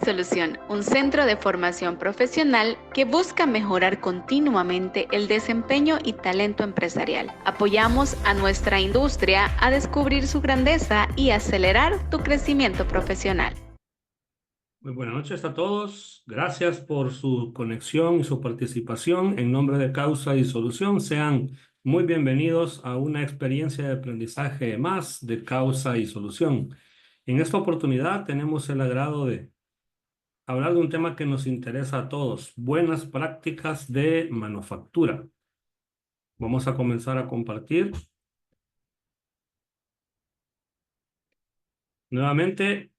Solución, un centro de formación profesional que busca mejorar continuamente el desempeño y talento empresarial. Apoyamos a nuestra industria a descubrir su grandeza y acelerar tu crecimiento profesional. Muy buenas noches a todos. Gracias por su conexión y su participación. En nombre de Causa y Solución, sean muy bienvenidos a una experiencia de aprendizaje más de Causa y Solución. En esta oportunidad tenemos el agrado de hablar de un tema que nos interesa a todos, buenas prácticas de manufactura. Vamos a comenzar a compartir. Nuevamente,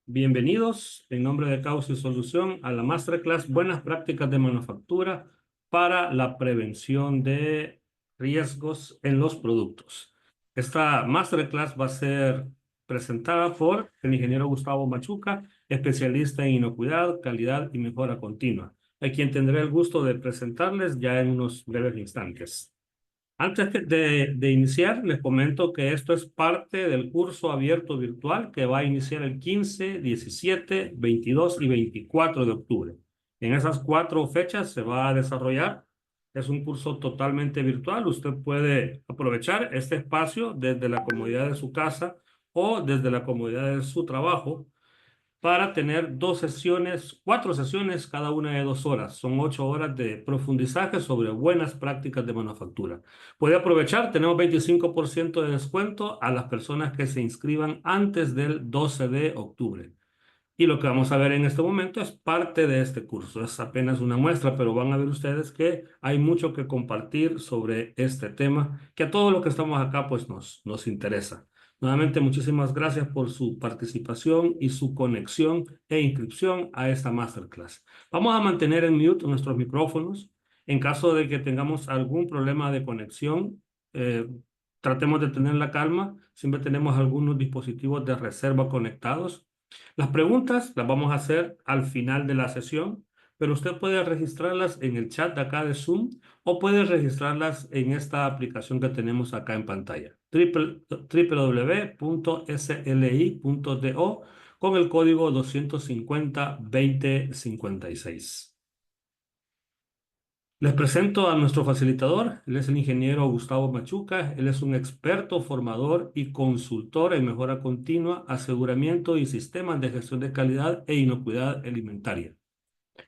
bienvenidos en nombre de Causa y Solución a la Masterclass Buenas Prácticas de Manufactura para la prevención de riesgos en los productos. Esta Masterclass va a ser presentada por el ingeniero Gustavo Machuca, especialista en inocuidad, calidad y mejora continua, a quien tendré el gusto de presentarles ya en unos breves instantes. Antes de iniciar, les comento que esto es parte del curso abierto virtual que va a iniciar el 15, 17, 22 y 24 de octubre. En esas 4 fechas se va a desarrollar. Es un curso totalmente virtual. Usted puede aprovechar este espacio desde la comodidad de su casa o desde la comodidad de su trabajo para tener 4 sesiones, cada una de 2 horas. Son 8 horas de profundizaje sobre buenas prácticas de manufactura. Puede aprovechar, tenemos 25% de descuento a las personas que se inscriban antes del 12 de octubre. Y lo que vamos a ver en este momento es parte de este curso. Es apenas una muestra, pero van a ver ustedes que hay mucho que compartir sobre este tema que a todos los que estamos acá pues nos interesa. Nuevamente, muchísimas gracias por su participación y su conexión e inscripción a esta masterclass. Vamos a mantener en mute nuestros micrófonos. En caso de que tengamos algún problema de conexión, tratemos de tener la calma. Siempre tenemos algunos dispositivos de reserva conectados. Las preguntas las vamos a hacer al final de la sesión, pero usted puede registrarlas en el chat de acá de Zoom o puede registrarlas en esta aplicación que tenemos acá en pantalla, www.sli.do con el código 250-2056. Les presento a nuestro facilitador. Él es el ingeniero Gustavo Machuca. Él es un experto, formador y consultor en mejora continua, aseguramiento y sistemas de gestión de calidad e inocuidad alimentaria.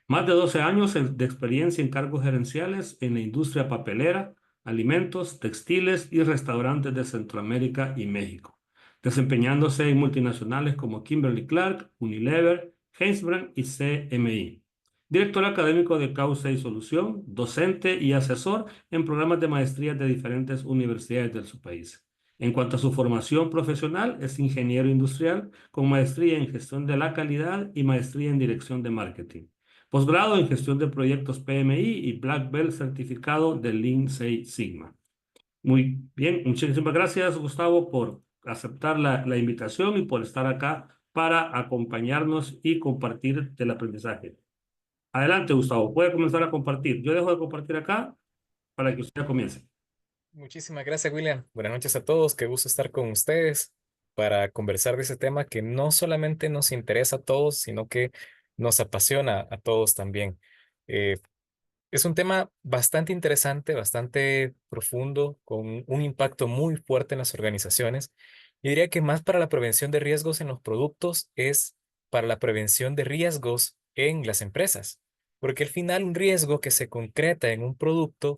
Más de 12 años de experiencia en cargos gerenciales en la industria papelera, alimentos, textiles y restaurantes de Centroamérica y México, desempeñándose en multinacionales como Kimberly-Clark, Unilever, Heinz-Brand y CMI. Director académico de Causa y Solución, docente y asesor en programas de maestría de diferentes universidades de su país. En cuanto a su formación profesional, es ingeniero industrial con maestría en gestión de la calidad y maestría en dirección de marketing. Posgrado en gestión de proyectos PMI y Black Belt certificado de Lean Six Sigma. Muy bien, muchísimas gracias, Gustavo, por aceptar la invitación y por estar acá para acompañarnos y compartir el aprendizaje. Adelante, Gustavo, puede comenzar a compartir. Yo dejo de compartir acá para que usted comience. Muchísimas gracias, William. Buenas noches a todos. Qué gusto estar con ustedes para conversar de ese tema que no solamente nos interesa a todos, sino que nos apasiona a todos también. Eh, es un tema bastante interesante, bastante profundo, con un impacto muy fuerte en las organizaciones. Yo diría que más para la prevención de riesgos en los productos es para la prevención de riesgos en las empresas, porque al final un riesgo que se concreta en un producto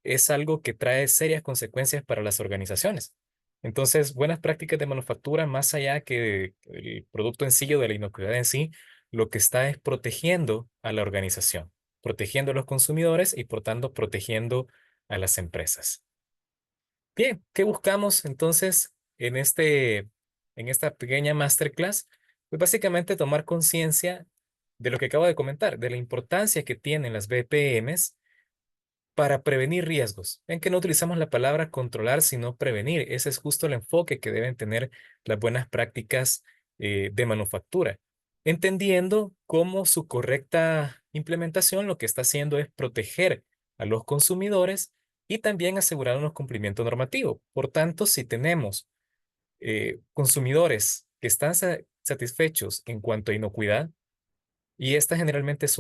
es algo que trae serias consecuencias para las organizaciones. Entonces, buenas prácticas de manufactura, más allá que el producto en sí o de la inocuidad en sí, lo que está es protegiendo a la organización, protegiendo a los consumidores y por tanto protegiendo a las empresas. Bien, ¿qué buscamos entonces en esta pequeña masterclass? Pues básicamente tomar conciencia de lo que acabo de comentar, de la importancia que tienen las BPMs para prevenir riesgos. En que no utilizamos la palabra controlar, sino prevenir. Ese es justo el enfoque que deben tener las buenas prácticas de manufactura, entendiendo cómo su correcta implementación lo que está haciendo es proteger a los consumidores y también asegurar un cumplimiento normativo. Por tanto, si tenemos consumidores que están satisfechos en cuanto a inocuidad, y esta generalmente es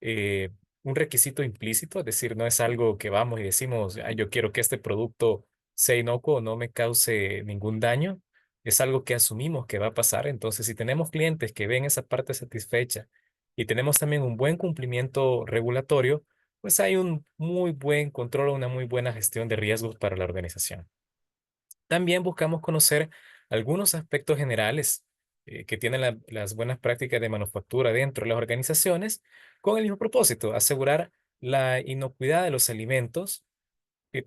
eh, un requisito implícito, es decir, no es algo que vamos y decimos: "Ah, yo quiero que este producto sea inocuo o no me cause ningún daño". Es algo que asumimos que va a pasar. Entonces, si tenemos clientes que ven esa parte satisfecha y tenemos también un buen cumplimiento regulatorio, pues hay un muy buen control, una muy buena gestión de riesgos para la organización. También buscamos conocer algunos aspectos generales que tienen las buenas prácticas de manufactura dentro de las organizaciones, con el mismo propósito: asegurar la inocuidad de los alimentos,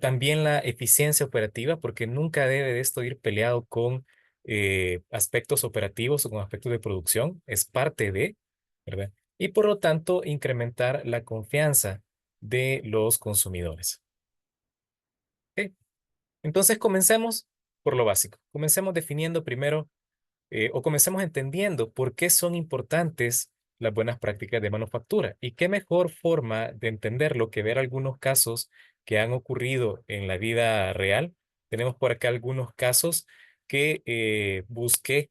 también la eficiencia operativa, porque nunca debe de esto ir peleado con aspectos operativos o con aspectos de producción, es parte de, ¿verdad? Y por lo tanto, incrementar la confianza de los consumidores. ¿Ok? Entonces, comencemos por lo básico. Comencemos definiendo primero, o comencemos entendiendo por qué son importantes las buenas prácticas de manufactura. Y qué mejor forma de entenderlo que ver algunos casos que han ocurrido en la vida real. Tenemos por acá algunos casos que busqué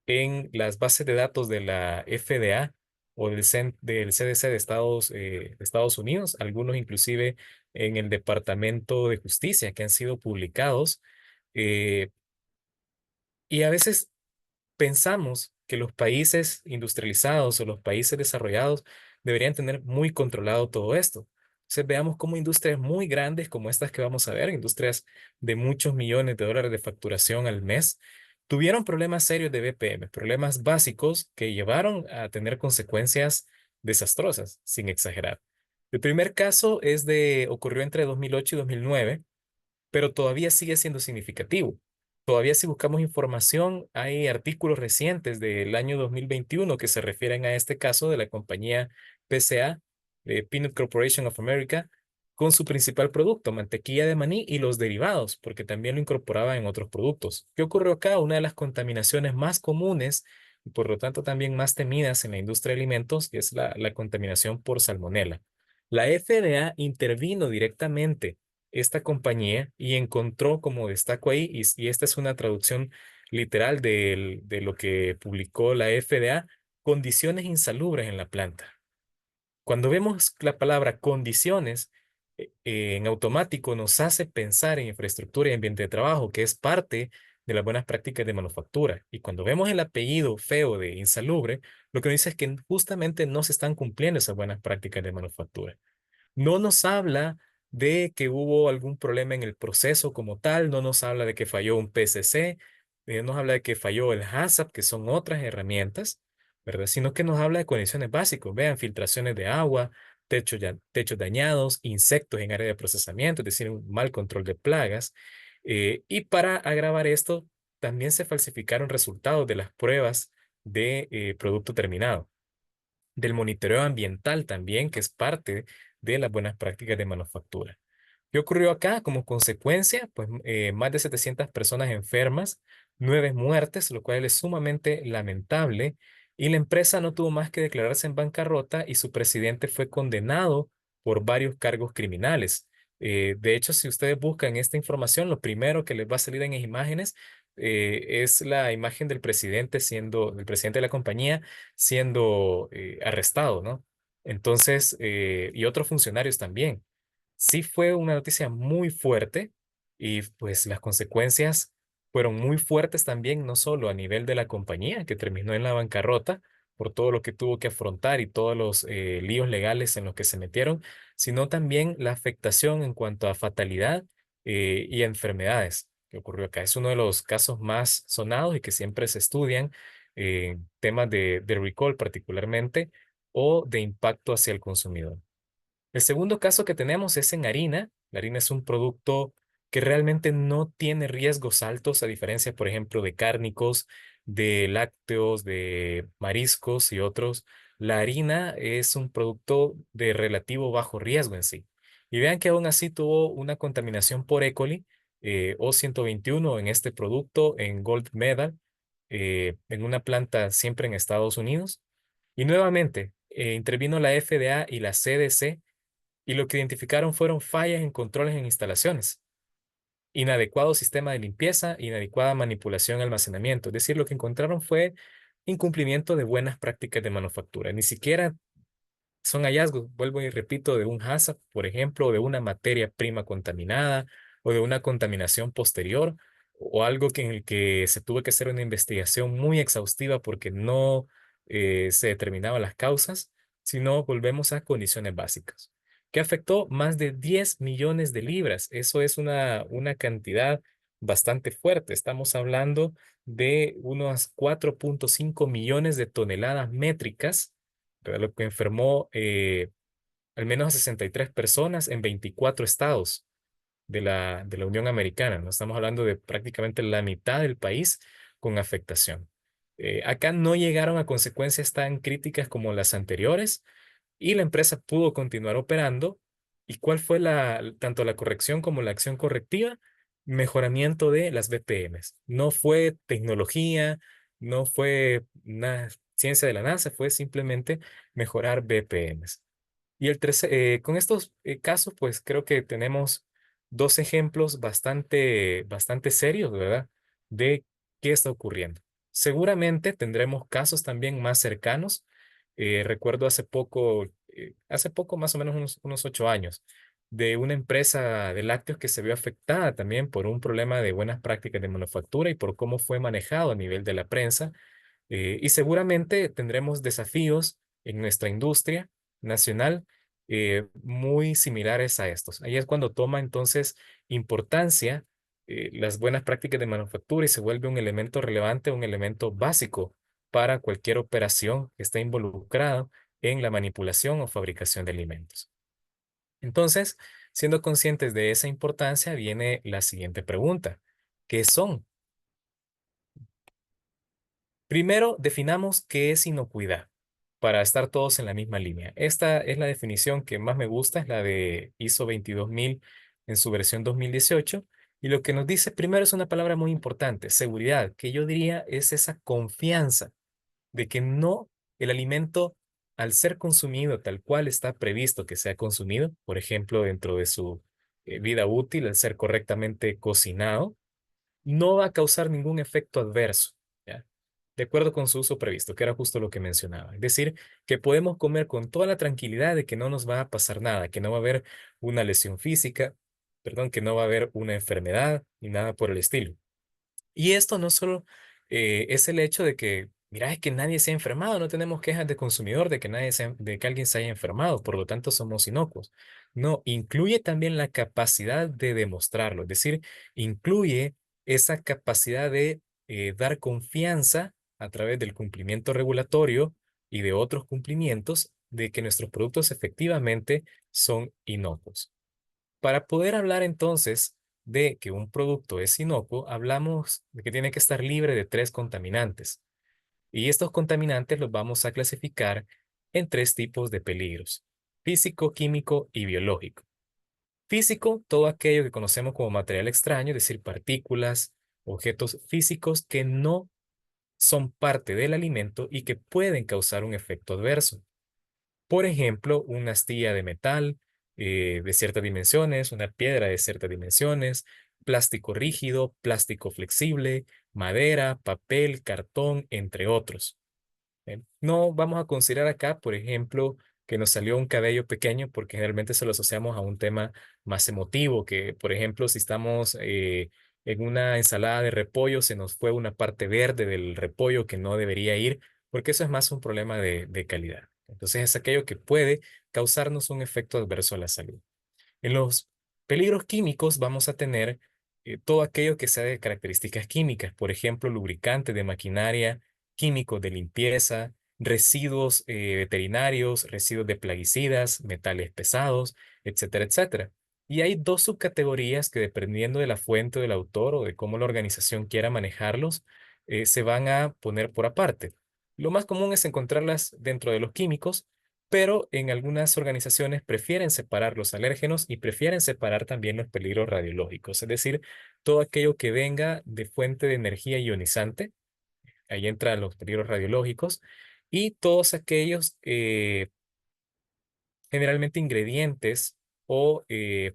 en las bases de datos de la FDA o del CDC de Estados Unidos, algunos inclusive en el Departamento de Justicia que han sido publicados. eh, y a veces pensamos que los países industrializados o los países desarrollados deberían tener muy controlado todo esto. Entonces veamos cómo industrias muy grandes como estas que vamos a ver, industrias de muchos millones de dólares de facturación al mes, tuvieron problemas serios de BPM, problemas básicos que llevaron a tener consecuencias desastrosas, sin exagerar. El primer caso ocurrió entre 2008 y 2009, pero todavía sigue siendo significativo. Todavía, si buscamos información, hay artículos recientes del año 2021 que se refieren a este caso de la compañía PCA, Peanut Corporation of America, con su principal producto, mantequilla de maní y los derivados, porque también lo incorporaba en otros productos. ¿Qué ocurrió acá? Una de las contaminaciones más comunes y por lo tanto también más temidas en la industria de alimentos, que es la contaminación por salmonela. La FDA intervino directamente esta compañía y encontró, como destaco ahí, y esta es una traducción literal de lo que publicó la FDA: condiciones insalubres en la planta. Cuando vemos la palabra condiciones, en automático nos hace pensar en infraestructura y ambiente de trabajo, que es parte de las buenas prácticas de manufactura. Y cuando vemos el apellido feo de insalubre, lo que nos dice es que justamente no se están cumpliendo esas buenas prácticas de manufactura. No nos habla de que hubo algún problema en el proceso como tal, no nos habla de que falló un PCC, no nos habla de que falló el HACCP, que son otras herramientas, ¿verdad? Sino que nos habla de condiciones básicas. Vean, filtraciones de agua, techos dañados, insectos en área de procesamiento, es decir, un mal control de plagas. Y para agravar esto, también se falsificaron resultados de las pruebas de producto terminado, del monitoreo ambiental también, que es parte de las buenas prácticas de manufactura. ¿Qué ocurrió acá? Como consecuencia, pues más de 700 personas enfermas, 9 muertes, lo cual es sumamente lamentable, y la empresa no tuvo más que declararse en bancarrota y su presidente fue condenado por varios cargos criminales. De hecho, si ustedes buscan esta información, lo primero que les va a salir en imágenes es la imagen del presidente de la compañía siendo arrestado, ¿no? Entonces, y otros funcionarios también. Sí fue una noticia muy fuerte y pues las consecuencias fueron muy fuertes también, no solo a nivel de la compañía, que terminó en la bancarrota por todo lo que tuvo que afrontar y todos los líos legales en los que se metieron, sino también la afectación en cuanto a fatalidad y enfermedades que ocurrió acá. Es uno de los casos más sonados y que siempre se estudian, temas de recall particularmente o de impacto hacia el consumidor. El segundo caso que tenemos es en harina. La harina es un producto que realmente no tiene riesgos altos, a diferencia, por ejemplo, de cárnicos, de lácteos, de mariscos y otros. La harina es un producto de relativo bajo riesgo en sí. Y vean que aún así tuvo una contaminación por E. coli, O121 en este producto, en Gold Medal, en una planta siempre en Estados Unidos. Y nuevamente, intervino la FDA y la CDC y lo que identificaron fueron fallas en controles en instalaciones. inadecuado sistema de limpieza, inadecuada manipulación y almacenamiento. Es decir, lo que encontraron fue incumplimiento de buenas prácticas de manufactura. Ni siquiera son hallazgos, vuelvo y repito, de un HACCP, por ejemplo, o de una materia prima contaminada o de una contaminación posterior o algo en el que se tuvo que hacer una investigación muy exhaustiva porque no se determinaban las causas, sino volvemos a condiciones básicas, que afectó más de 10 millones de libras. Eso es una cantidad bastante fuerte. Estamos hablando de unos 4.5 millones de toneladas métricas, ¿verdad? Lo que enfermó al menos a 63 personas en 24 estados de la Unión Americana. No estamos hablando de prácticamente la mitad del país con afectación. Acá no llegaron a consecuencias tan críticas como las anteriores y la empresa pudo continuar operando. ¿Y cuál fue tanto la corrección como la acción correctiva? Mejoramiento de las BPMs. No fue tecnología, no fue una ciencia de la NASA, fue simplemente mejorar BPMs. Y con estos casos, pues creo que tenemos dos ejemplos bastante serios, ¿verdad? De qué está ocurriendo. Seguramente tendremos casos también más cercanos. Recuerdo hace poco, más o menos unos 8 años, de una empresa de lácteos que se vio afectada también por un problema de buenas prácticas de manufactura y por cómo fue manejado a nivel de la prensa. Y seguramente tendremos desafíos en nuestra industria nacional muy similares a estos. Ahí es cuando toma entonces importancia las buenas prácticas de manufactura y se vuelve un elemento relevante, un elemento básico para cualquier operación que esté involucrada en la manipulación o fabricación de alimentos. Entonces, siendo conscientes de esa importancia, viene la siguiente pregunta. ¿Qué son? Primero, definamos qué es inocuidad para estar todos en la misma línea. Esta es la definición que más me gusta, es la de ISO 22000 en su versión 2018. Y lo que nos dice primero es una palabra muy importante, seguridad, que yo diría es esa confianza de que no el alimento, al ser consumido tal cual está previsto que sea consumido, por ejemplo, dentro de su vida útil, al ser correctamente cocinado, no va a causar ningún efecto adverso, ¿ya? De acuerdo con su uso previsto, que era justo lo que mencionaba. Es decir, que podemos comer con toda la tranquilidad de que no nos va a pasar nada, que no va a haber una lesión física, perdón, que no va a haber una enfermedad ni nada por el estilo. Y esto no solo es el hecho de que, mira, es que nadie se ha enfermado, no tenemos quejas de consumidor de que de que alguien se haya enfermado, por lo tanto somos inocuos. No, incluye también la capacidad de demostrarlo, es decir, incluye esa capacidad de dar confianza a través del cumplimiento regulatorio y de otros cumplimientos de que nuestros productos efectivamente son inocuos. Para poder hablar entonces de que un producto es inocuo, hablamos de que tiene que estar libre de 3 contaminantes. Y estos contaminantes los vamos a clasificar en 3 tipos de peligros: físico, químico y biológico. Físico, todo aquello que conocemos como material extraño, es decir, partículas, objetos físicos que no son parte del alimento y que pueden causar un efecto adverso. Por ejemplo, una astilla de metal de ciertas dimensiones, una piedra de ciertas dimensiones, plástico rígido, plástico flexible, madera, papel, cartón, entre otros. No vamos a considerar acá, por ejemplo, que nos salió un cabello pequeño porque generalmente se lo asociamos a un tema más emotivo, que por ejemplo, si estamos en una ensalada de repollo, se nos fue una parte verde del repollo que no debería ir, porque eso es más un problema de calidad. Entonces es aquello que puede causarnos un efecto adverso a la salud. En los peligros químicos vamos a tener todo aquello que sea de características químicas, por ejemplo, lubricantes de maquinaria, químicos de limpieza, residuos veterinarios, residuos de plaguicidas, metales pesados, etcétera, etcétera. Y hay 2 subcategorías que, dependiendo de la fuente del autor o de cómo la organización quiera manejarlos, se van a poner por aparte. Lo más común es encontrarlas dentro de los químicos, pero en algunas organizaciones prefieren separar los alérgenos y prefieren separar también los peligros radiológicos, es decir, todo aquello que venga de fuente de energía ionizante, ahí entran los peligros radiológicos, y todos aquellos generalmente ingredientes o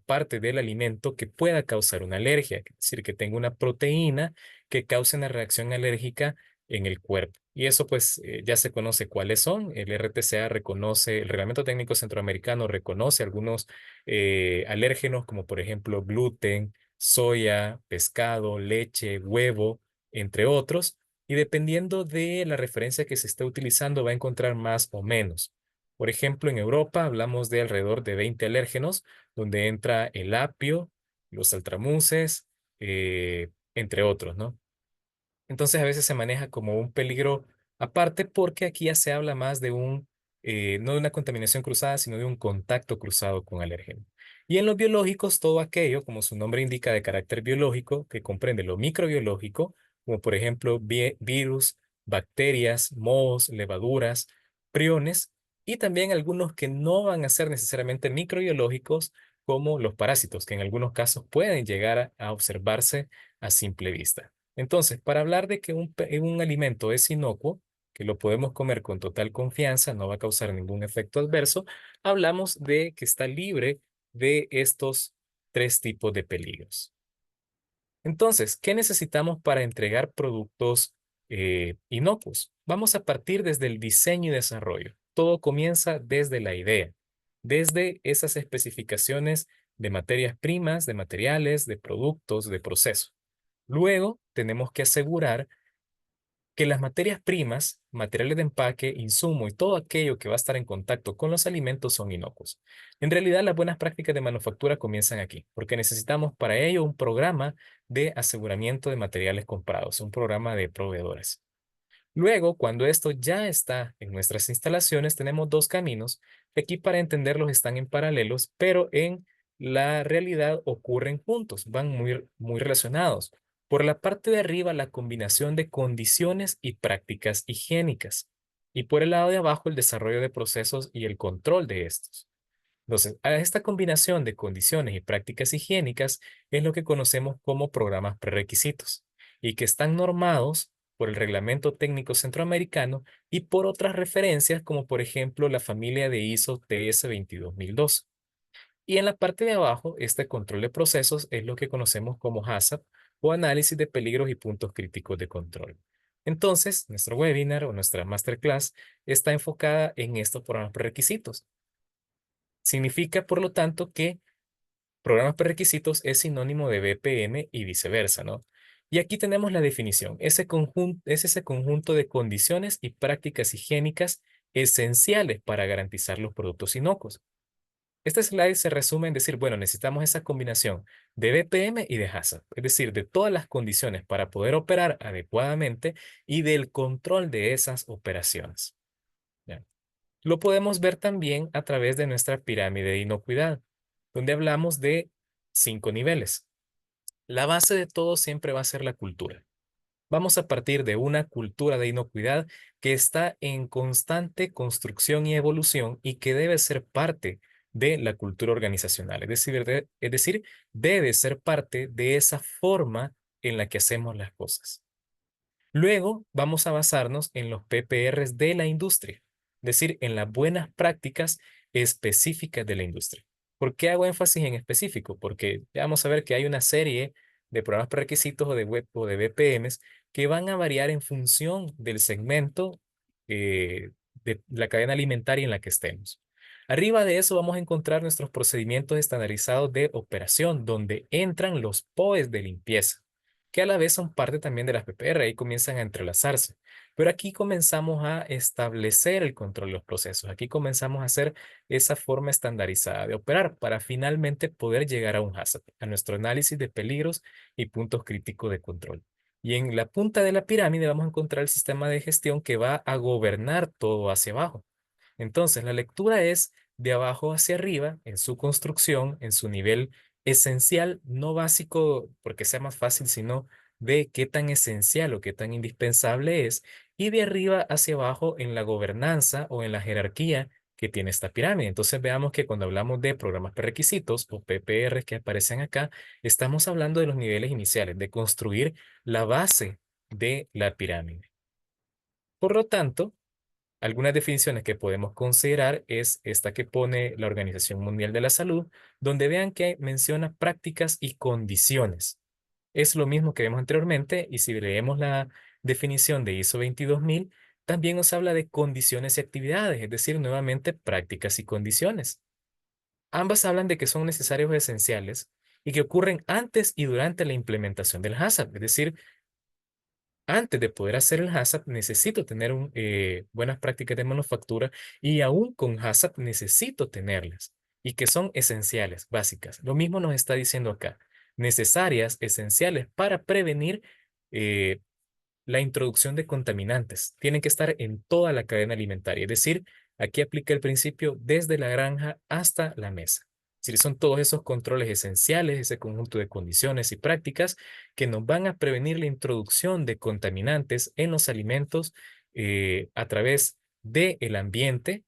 parte del alimento que pueda causar una alergia, es decir, que tenga una proteína que cause una reacción alérgica en el cuerpo. Y eso pues ya se conoce cuáles son. El RTCA reconoce, el Reglamento Técnico Centroamericano reconoce algunos alérgenos como por ejemplo gluten, soya, pescado, leche, huevo, entre otros. Y dependiendo de la referencia que se esté utilizando va a encontrar más o menos. Por ejemplo, en Europa hablamos de alrededor de 20 alérgenos, donde entra el apio, los altramuces, entre otros, ¿no? Entonces a veces se maneja como un peligro aparte porque aquí ya se habla más de no de una contaminación cruzada, sino de un contacto cruzado con alérgeno. Y en los biológicos, todo aquello, como su nombre indica, de carácter biológico, que comprende lo microbiológico, como por ejemplo virus, bacterias, mohos, levaduras, priones, y también algunos que no van a ser necesariamente microbiológicos, como los parásitos, que en algunos casos pueden llegar a observarse a simple vista. Entonces, para hablar de que un alimento es inocuo, que lo podemos comer con total confianza, no va a causar ningún efecto adverso, hablamos de que está libre de estos tres tipos de peligros. Entonces, ¿qué necesitamos para entregar productos inocuos? Vamos a partir desde el diseño y desarrollo. Todo comienza desde la idea, desde esas especificaciones de materias primas, de materiales, de productos, de procesos. Luego, tenemos que asegurar que las materias primas, materiales de empaque, insumo y todo aquello que va a estar en contacto con los alimentos son inocuos. En realidad, las buenas prácticas de manufactura comienzan aquí, porque necesitamos para ello un programa de aseguramiento de materiales comprados, un programa de proveedores. Luego, cuando esto ya está en nuestras instalaciones, tenemos dos caminos que aquí para entenderlos están en paralelos, pero en la realidad ocurren juntos, van muy relacionados. Por la parte de arriba, la combinación de condiciones y prácticas higiénicas. Y por el lado de abajo, el desarrollo de procesos y el control de estos. Entonces, a esta combinación de condiciones y prácticas higiénicas es lo que conocemos como programas prerequisitos y que están normados por el Reglamento Técnico Centroamericano y por otras referencias como por ejemplo la familia de ISO TS 22002. Y en la parte de abajo, este control de procesos es lo que conocemos como HACCP o análisis de peligros y puntos críticos de control. Entonces, nuestro webinar o nuestra masterclass está enfocada en estos programas prerequisitos. Significa, por lo tanto, que programas prerequisitos es sinónimo de BPM y viceversa, ¿no? Y aquí tenemos la definición. Es ese conjunto de condiciones y prácticas higiénicas esenciales para garantizar los productos inocuos. Este slide se resume en decir, bueno, necesitamos esa combinación de BPM y de HACCP, es decir, de todas las condiciones para poder operar adecuadamente y del control de esas operaciones. ¿Ya? Lo podemos ver también a través de nuestra pirámide de inocuidad, donde hablamos de 5 niveles. La base de todo siempre va a ser la cultura. Vamos a partir de una cultura de inocuidad que está en constante construcción y evolución y que debe ser parte de la cultura organizacional. Es decir, debe ser parte de esa forma en la que hacemos las cosas. Luego vamos a basarnos en los PPRs de la industria, es decir, en las buenas prácticas específicas de la industria. ¿Por qué hago énfasis en específico? Porque ya vamos a ver que hay una serie de programas prerequisitos o de web o de BPMs que van a variar en función del segmento de la cadena alimentaria en la que estemos. Arriba de eso vamos a encontrar nuestros procedimientos estandarizados de operación, donde entran los POEs de limpieza que a la vez son parte también de las PPR y comienzan a entrelazarse. Pero aquí comenzamos a establecer el control de los procesos. Aquí comenzamos a hacer esa forma estandarizada de operar para finalmente poder llegar a un HACCP, a nuestro análisis de peligros y puntos críticos de control. Y en la punta de la pirámide vamos a encontrar el sistema de gestión que va a gobernar todo hacia abajo. Entonces, la lectura es de abajo hacia arriba, en su construcción, en su nivel esencial, no básico porque sea más fácil, sino de qué tan esencial o qué tan indispensable es, y de arriba hacia abajo en la gobernanza o en la jerarquía que tiene esta pirámide. Entonces, veamos que cuando hablamos de programas prerequisitos o PPR que aparecen acá, estamos hablando de los niveles iniciales, de construir la base de la pirámide. Por lo tanto, Algunas definiciones que podemos considerar es esta que pone la Organización Mundial de la Salud, donde vean que menciona prácticas y condiciones. Es lo mismo que vimos anteriormente, y si leemos la definición de ISO 22000, también nos habla de condiciones y actividades, es decir, nuevamente prácticas y condiciones. Ambas hablan de que son necesarios o esenciales y que ocurren antes y durante la implementación del HACCP, es decir, antes de poder hacer el HACCP necesito tener buenas prácticas de manufactura, y aún con HACCP necesito tenerlas y que son esenciales, básicas. Lo mismo nos está diciendo acá, necesarias, esenciales para prevenir eh, la introducción de contaminantes. Tienen que estar en toda la cadena alimentaria. Es decir, aquí aplica el principio desde la granja hasta la mesa. Es decir, son todos esos controles esenciales, ese conjunto de condiciones y prácticas que nos van a prevenir la introducción de contaminantes en los alimentos a través del ambiente,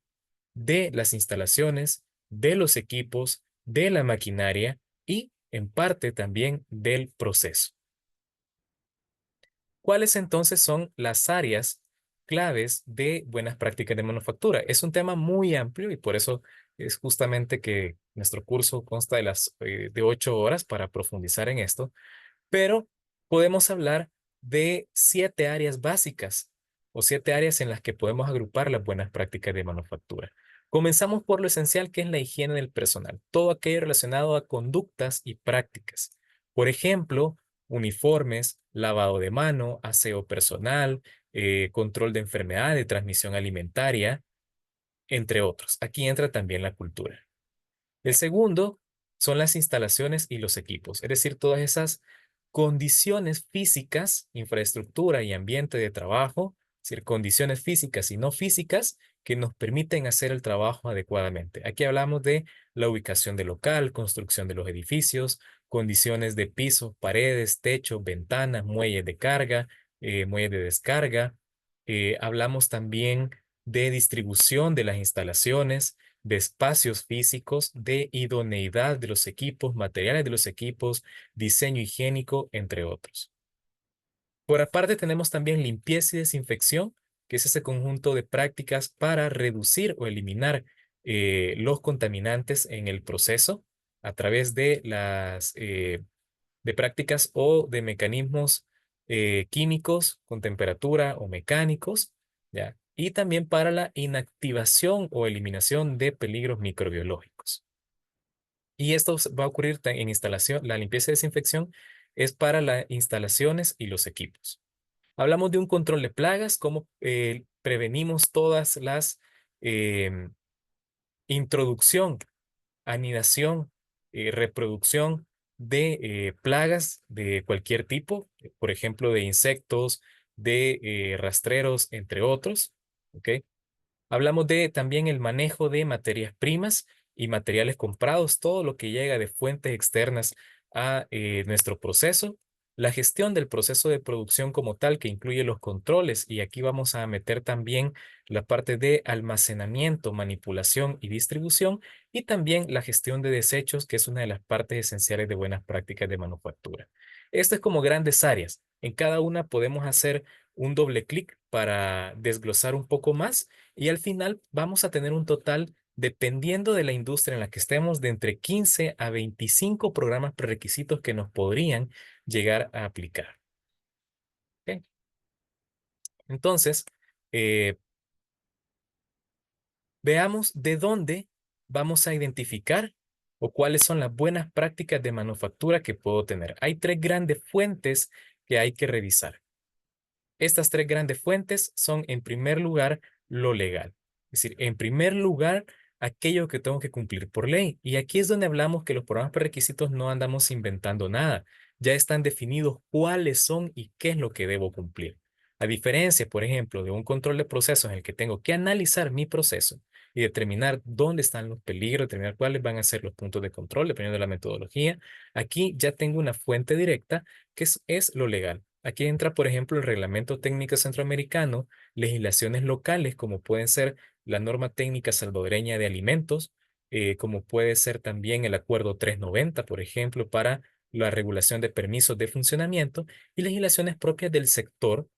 de las instalaciones, de los equipos, de la maquinaria y en parte también del proceso. ¿Cuáles entonces son las áreas claves de buenas prácticas de manufactura? Es un tema muy amplio y por eso es justamente que nuestro curso consta de 8 horas para profundizar en esto, pero podemos hablar de 7 áreas básicas o 7 áreas en las que podemos agrupar las buenas prácticas de manufactura. Comenzamos por lo esencial, que es la higiene del personal, todo aquello relacionado a conductas y prácticas. Por ejemplo, uniformes, lavado de mano, aseo personal, control de enfermedad, de transmisión alimentaria, entre otros. Aquí entra también la cultura. El segundo son las instalaciones y los equipos, es decir, todas esas condiciones físicas, infraestructura y ambiente de trabajo, es decir, condiciones físicas y no físicas que nos permiten hacer el trabajo adecuadamente. Aquí hablamos de la ubicación del local, construcción de los edificios, condiciones de piso, paredes, techo, ventanas, muelles de carga, muelles de descarga. Hablamos también de distribución de las instalaciones, de espacios físicos, de idoneidad de los equipos, materiales de los equipos, diseño higiénico, entre otros. Por aparte tenemos también limpieza y desinfección, que es ese conjunto de prácticas para reducir o eliminar los contaminantes en el proceso a través de de prácticas o de mecanismos químicos con temperatura o mecánicos, ¿ya? Y también para la inactivación o eliminación de peligros microbiológicos. Y esto va a ocurrir en instalación, la limpieza y desinfección es para las instalaciones y los equipos. Hablamos de un control de plagas, cómo prevenimos todas las introducción, anidación, reproducción de plagas de cualquier tipo, por ejemplo, de insectos, de rastreros, entre otros. ¿Ok? Hablamos de también el manejo de materias primas y materiales comprados, todo lo que llega de fuentes externas a nuestro proceso, la gestión del proceso de producción como tal, que incluye los controles, y aquí vamos a meter también la parte de almacenamiento, manipulación y distribución, y también la gestión de desechos, que es una de las partes esenciales de buenas prácticas de manufactura. Esto es como grandes áreas. En cada una podemos hacer un doble clic para desglosar un poco más, y al final vamos a tener un total, dependiendo de la industria en la que estemos, de entre 15 a 25 programas prerequisitos que nos podrían llegar a aplicar. ¿Ok? Entonces, eh, veamos de dónde vamos a identificar o cuáles son las buenas prácticas de manufactura que puedo tener. Hay 3 grandes fuentes que hay que revisar. Estas 3 grandes fuentes son, en primer lugar, lo legal. Es decir, en primer lugar, aquello que tengo que cumplir por ley. Y aquí es donde hablamos que los programas prerequisitos no andamos inventando nada. Ya están definidos cuáles son y qué es lo que debo cumplir. A diferencia, por ejemplo, de un control de procesos en el que tengo que analizar mi proceso y determinar dónde están los peligros, determinar cuáles van a ser los puntos de control, dependiendo de la metodología, aquí ya tengo una fuente directa que es lo legal. Aquí entra, por ejemplo, el Reglamento Técnico Centroamericano, legislaciones locales como pueden ser la Norma Técnica Salvadoreña de Alimentos, como puede ser también el Acuerdo 390, por ejemplo, para la regulación de permisos de funcionamiento, y legislaciones propias del sector,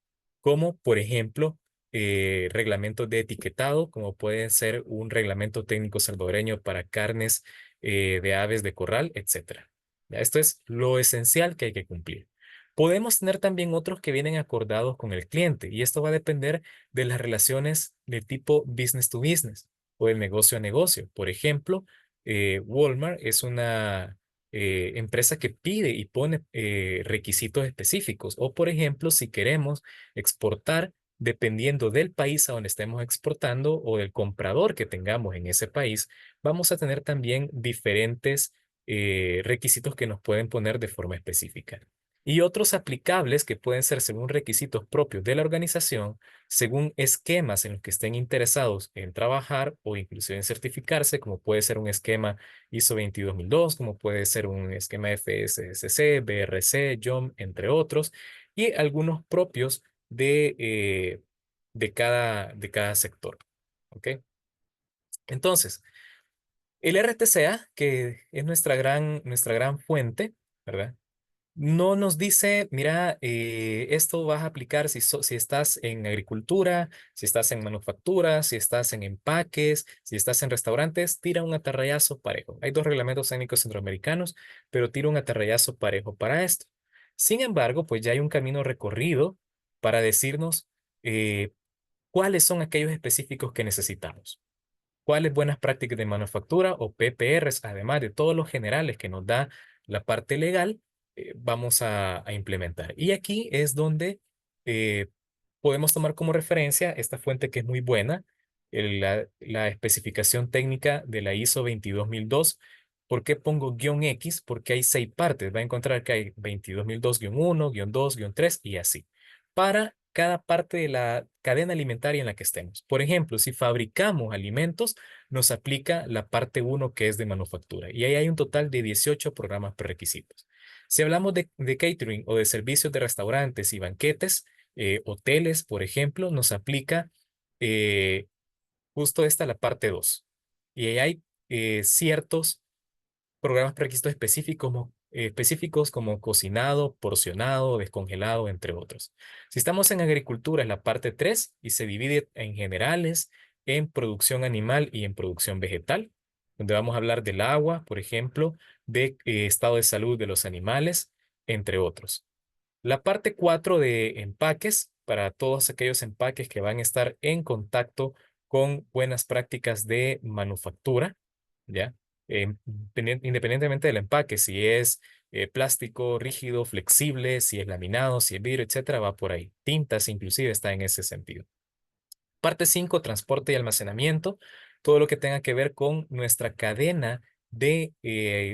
como por ejemplo reglamentos de etiquetado, como pueden ser un reglamento técnico salvadoreño para carnes de aves de corral, etcétera. Ya, esto es lo esencial que hay que cumplir. Podemos tener también otros que vienen acordados con el cliente y esto va a depender de las relaciones de tipo business to business o el negocio a negocio. Por ejemplo, Walmart es una empresa que pide y pone requisitos específicos. O, por ejemplo, si queremos exportar, dependiendo del país a donde estemos exportando o del comprador que tengamos en ese país, vamos a tener también diferentes requisitos que nos pueden poner de forma específica. Y otros aplicables que pueden ser según requisitos propios de la organización, según esquemas en los que estén interesados en trabajar o inclusive en certificarse, como puede ser un esquema ISO 22002, como puede ser un esquema FSSC, BRC, JOM, entre otros, y algunos propios de cada sector. ¿Ok? Entonces, el RTCA, que es nuestra gran fuente, ¿verdad? No nos dice, mira, esto vas a aplicar si estás en agricultura, si estás en manufactura, si estás en empaques, si estás en restaurantes, tira un atarrayazo parejo. Hay dos reglamentos técnicos centroamericanos, pero tira un atarrayazo parejo para esto. Sin embargo, pues ya hay un camino recorrido para decirnos eh, cuáles son aquellos específicos que necesitamos. Cuáles buenas prácticas de manufactura o PPRs, además de todos los generales que nos da la parte legal, vamos a implementar. Y aquí es donde eh, podemos tomar como referencia esta fuente que es muy buena, la especificación técnica de la ISO 22002. ¿Por qué pongo guión X? Porque hay 6 partes. Va a encontrar que hay 22002-1, -2, -3 y así. Para cada parte de la cadena alimentaria en la que estemos. Por ejemplo, si fabricamos alimentos, nos aplica la parte 1 que es de manufactura. Y ahí hay un total de 18 programas prerequisitos. Si hablamos de catering o de servicios de restaurantes y banquetes, hoteles, por ejemplo, nos aplica eh, justo esta, la parte 2. Y ahí hay ciertos programas prerequisitos específicos como cocinado, porcionado, descongelado, entre otros. Si estamos en agricultura, es la parte 3 y se divide en generales, en producción animal y en producción vegetal, donde vamos a hablar del agua, por ejemplo, de estado de salud de los animales, entre otros. La parte 4 de empaques, para todos aquellos empaques que van a estar en contacto con buenas prácticas de manufactura, ¿ya? Independientemente del empaque, si es plástico, rígido, flexible, si es laminado, si es vidrio, etcétera, va por ahí. Tintas inclusive está en ese sentido. Parte 5, transporte y almacenamiento, todo lo que tenga que ver con nuestra cadena de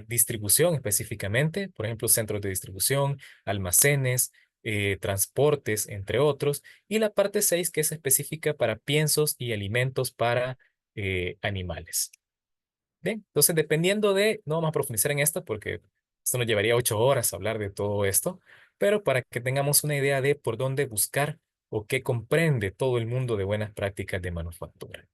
distribución específicamente, por ejemplo, centros de distribución, almacenes, transportes, entre otros. Y la parte 6, que es específica para piensos y alimentos para animales. Bien, entonces dependiendo no vamos a profundizar en esto porque esto nos llevaría 8 horas hablar de todo esto, pero para que tengamos una idea de por dónde buscar o qué comprende todo el mundo de buenas prácticas de manufactura.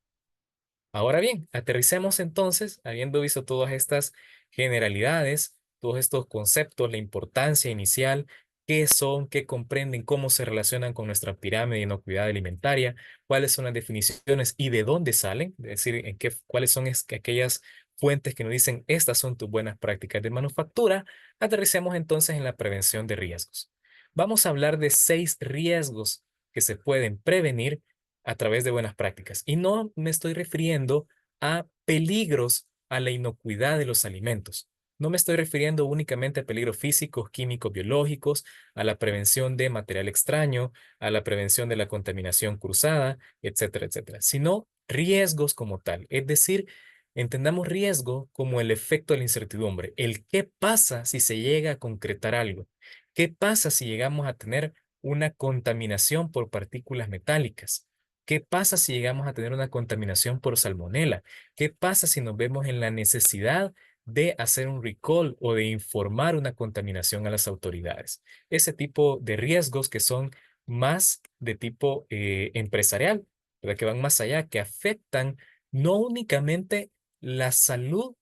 Ahora bien, aterricemos entonces, habiendo visto todas estas generalidades, todos estos conceptos, la importancia inicial, qué son, qué comprenden, cómo se relacionan con nuestra pirámide de inocuidad alimentaria, cuáles son las definiciones y de dónde salen, es decir, cuáles son aquellas fuentes que nos dicen estas son tus buenas prácticas de manufactura. Aterricemos entonces en la prevención de riesgos. Vamos a hablar de 6 riesgos que se pueden prevenir a través de buenas prácticas. Y no me estoy refiriendo a peligros a la inocuidad de los alimentos. No me estoy refiriendo únicamente a peligros físicos, químicos, biológicos, a la prevención de material extraño, a la prevención de la contaminación cruzada, etcétera, etcétera, sino riesgos como tal. Es decir, entendamos riesgo como el efecto de la incertidumbre. El qué pasa si se llega a concretar algo. ¿Qué pasa si llegamos a tener una contaminación por partículas metálicas? ¿Qué pasa si llegamos a tener una contaminación por salmonela? ¿Qué pasa si nos vemos en la necesidad de hacer un recall o de informar una contaminación a las autoridades? Ese tipo de riesgos que son más de tipo empresarial, ¿verdad? Que van más allá, que afectan no únicamente la salud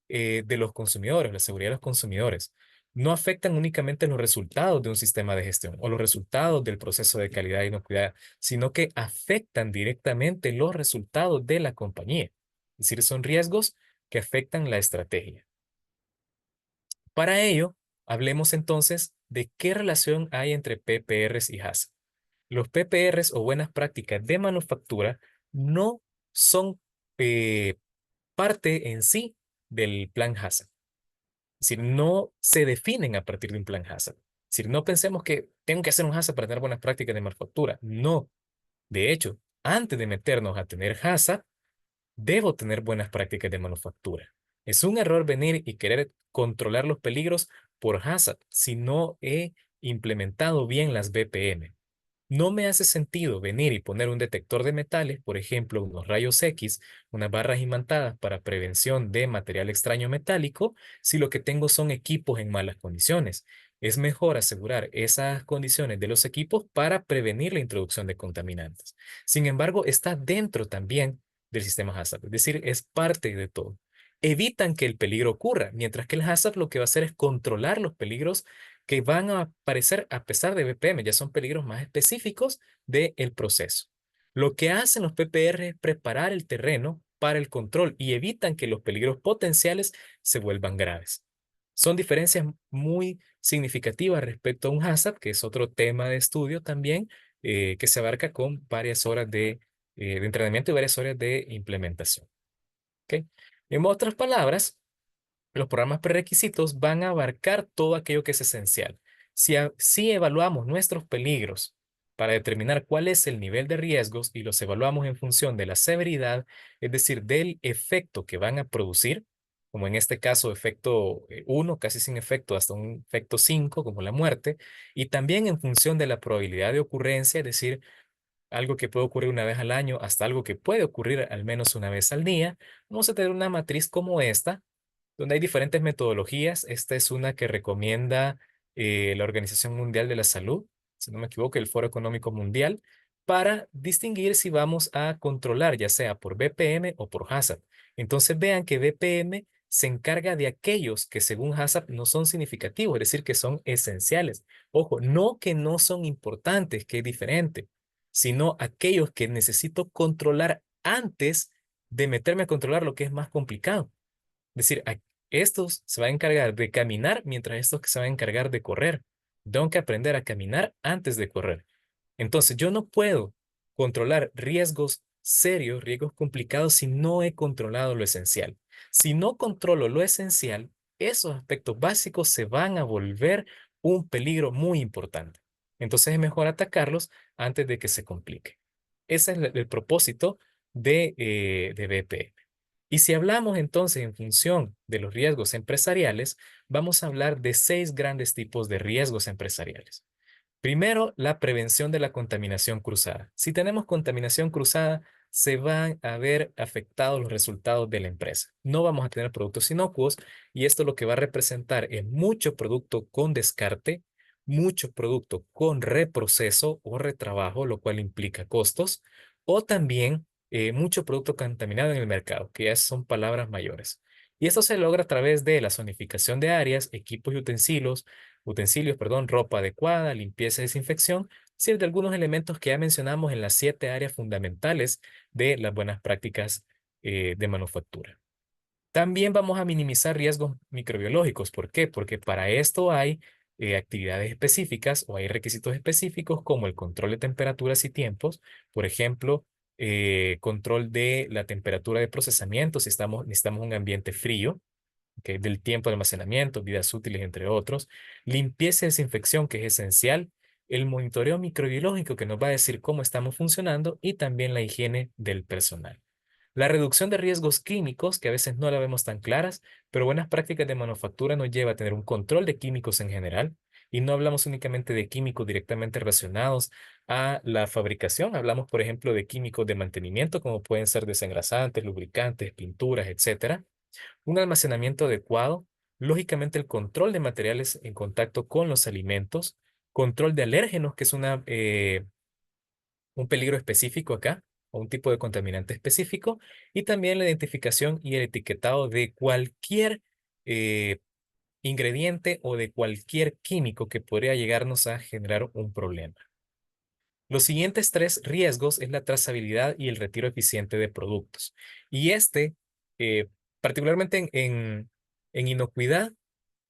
de los consumidores, la seguridad de los consumidores. no afectan únicamente los resultados de un sistema de gestión o los resultados del proceso de calidad y inocuidad, sino que afectan directamente los resultados de la compañía. Es decir, son riesgos que afectan la estrategia. Para ello, hablemos entonces de qué relación hay entre PPRs y HACCP. Los PPRs o buenas prácticas de manufactura no son parte en sí del plan HACCP. Es decir, no se definen a partir de un plan HACCP. Es decir, no pensemos que tengo que hacer un HACCP para tener buenas prácticas de manufactura. No. De hecho, antes de meternos a tener HACCP, debo tener buenas prácticas de manufactura. Es un error venir y querer controlar los peligros por HACCP si no he implementado bien las BPM. No me hace sentido venir y poner un detector de metales, por ejemplo, unos rayos X, unas barras imantadas para prevención de material extraño metálico, si lo que tengo son equipos en malas condiciones. Es mejor asegurar esas condiciones de los equipos para prevenir la introducción de contaminantes. Sin embargo, está dentro también del sistema HACCP, es decir, es parte de todo. Evitan que el peligro ocurra, mientras que el HACCP lo que va a hacer es controlar los peligros que van a aparecer a pesar de BPM, ya son peligros más específicos del proceso. Lo que hacen los PPR es preparar el terreno para el control y evitan que los peligros potenciales se vuelvan graves. Son diferencias muy significativas respecto a un HACCP, que es otro tema de estudio también, que se abarca con varias horas de entrenamiento y varias horas de implementación. ¿Okay? En otras palabras, los programas prerequisitos van a abarcar todo aquello que es esencial. Si evaluamos nuestros peligros para determinar cuál es el nivel de riesgos y los evaluamos en función de la severidad, es decir, del efecto que van a producir, como en este caso efecto 1, casi sin efecto, hasta un efecto 5, como la muerte, y también en función de la probabilidad de ocurrencia, es decir, algo que puede ocurrir una vez al año hasta algo que puede ocurrir al menos una vez al día, vamos a tener una matriz como esta, donde hay diferentes metodologías. Esta es una que recomienda la Organización Mundial de la Salud, si no me equivoco, el Foro Económico Mundial, para distinguir si vamos a controlar, ya sea por BPM o por HACCP. Entonces vean que BPM se encarga de aquellos que según HACCP no son significativos, es decir, que son esenciales. Ojo, no que no son importantes, que es diferente, sino aquellos que necesito controlar antes de meterme a controlar lo que es más complicado. Es decir, estos se van a encargar de caminar mientras estos que se van a encargar de correr. Tengo que aprender a caminar antes de correr. Entonces, yo no puedo controlar riesgos serios, riesgos complicados, si no he controlado lo esencial. Si no controlo lo esencial, esos aspectos básicos se van a volver un peligro muy importante. Entonces, es mejor atacarlos antes de que se complique. Ese es el propósito de BP. Y si hablamos entonces en función de los riesgos empresariales, vamos a hablar de 6 grandes tipos de riesgos empresariales. Primero, la prevención de la contaminación cruzada. Si tenemos contaminación cruzada, se van a ver afectados los resultados de la empresa. No vamos a tener productos inocuos y esto lo que va a representar es mucho producto con descarte, mucho producto con reproceso o retrabajo, lo cual implica costos, o también mucho producto contaminado en el mercado, que ya son palabras mayores. Y esto se logra a través de la zonificación de áreas, equipos y utensilios, ropa adecuada, limpieza y desinfección, es decir, de algunos elementos que ya mencionamos en las 7 áreas fundamentales de las buenas prácticas de manufactura. También vamos a minimizar riesgos microbiológicos. ¿Por qué? Porque para esto hay actividades específicas o hay requisitos específicos como el control de temperaturas y tiempos. Por ejemplo, control de la temperatura de procesamiento si necesitamos un ambiente frío, ¿ok? Del tiempo de almacenamiento, vidas útiles, entre otros. Limpieza y desinfección, que es esencial. El monitoreo microbiológico, que nos va a decir cómo estamos funcionando, y también la higiene del personal. La reducción de riesgos químicos, que a veces no la vemos tan claras, pero buenas prácticas de manufactura nos lleva a tener un control de químicos en general. Y no hablamos únicamente de químicos directamente relacionados a la fabricación. Hablamos, por ejemplo, de químicos de mantenimiento, como pueden ser desengrasantes, lubricantes, pinturas, etcétera. Un almacenamiento adecuado, lógicamente el control de materiales en contacto con los alimentos, control de alérgenos, que es un peligro específico acá, o un tipo de contaminante específico, y también la identificación y el etiquetado de cualquier ingrediente o de cualquier químico que podría llegarnos a generar un problema. Los siguientes tres riesgos es la trazabilidad y el retiro eficiente de productos. Y eh, particularmente en inocuidad,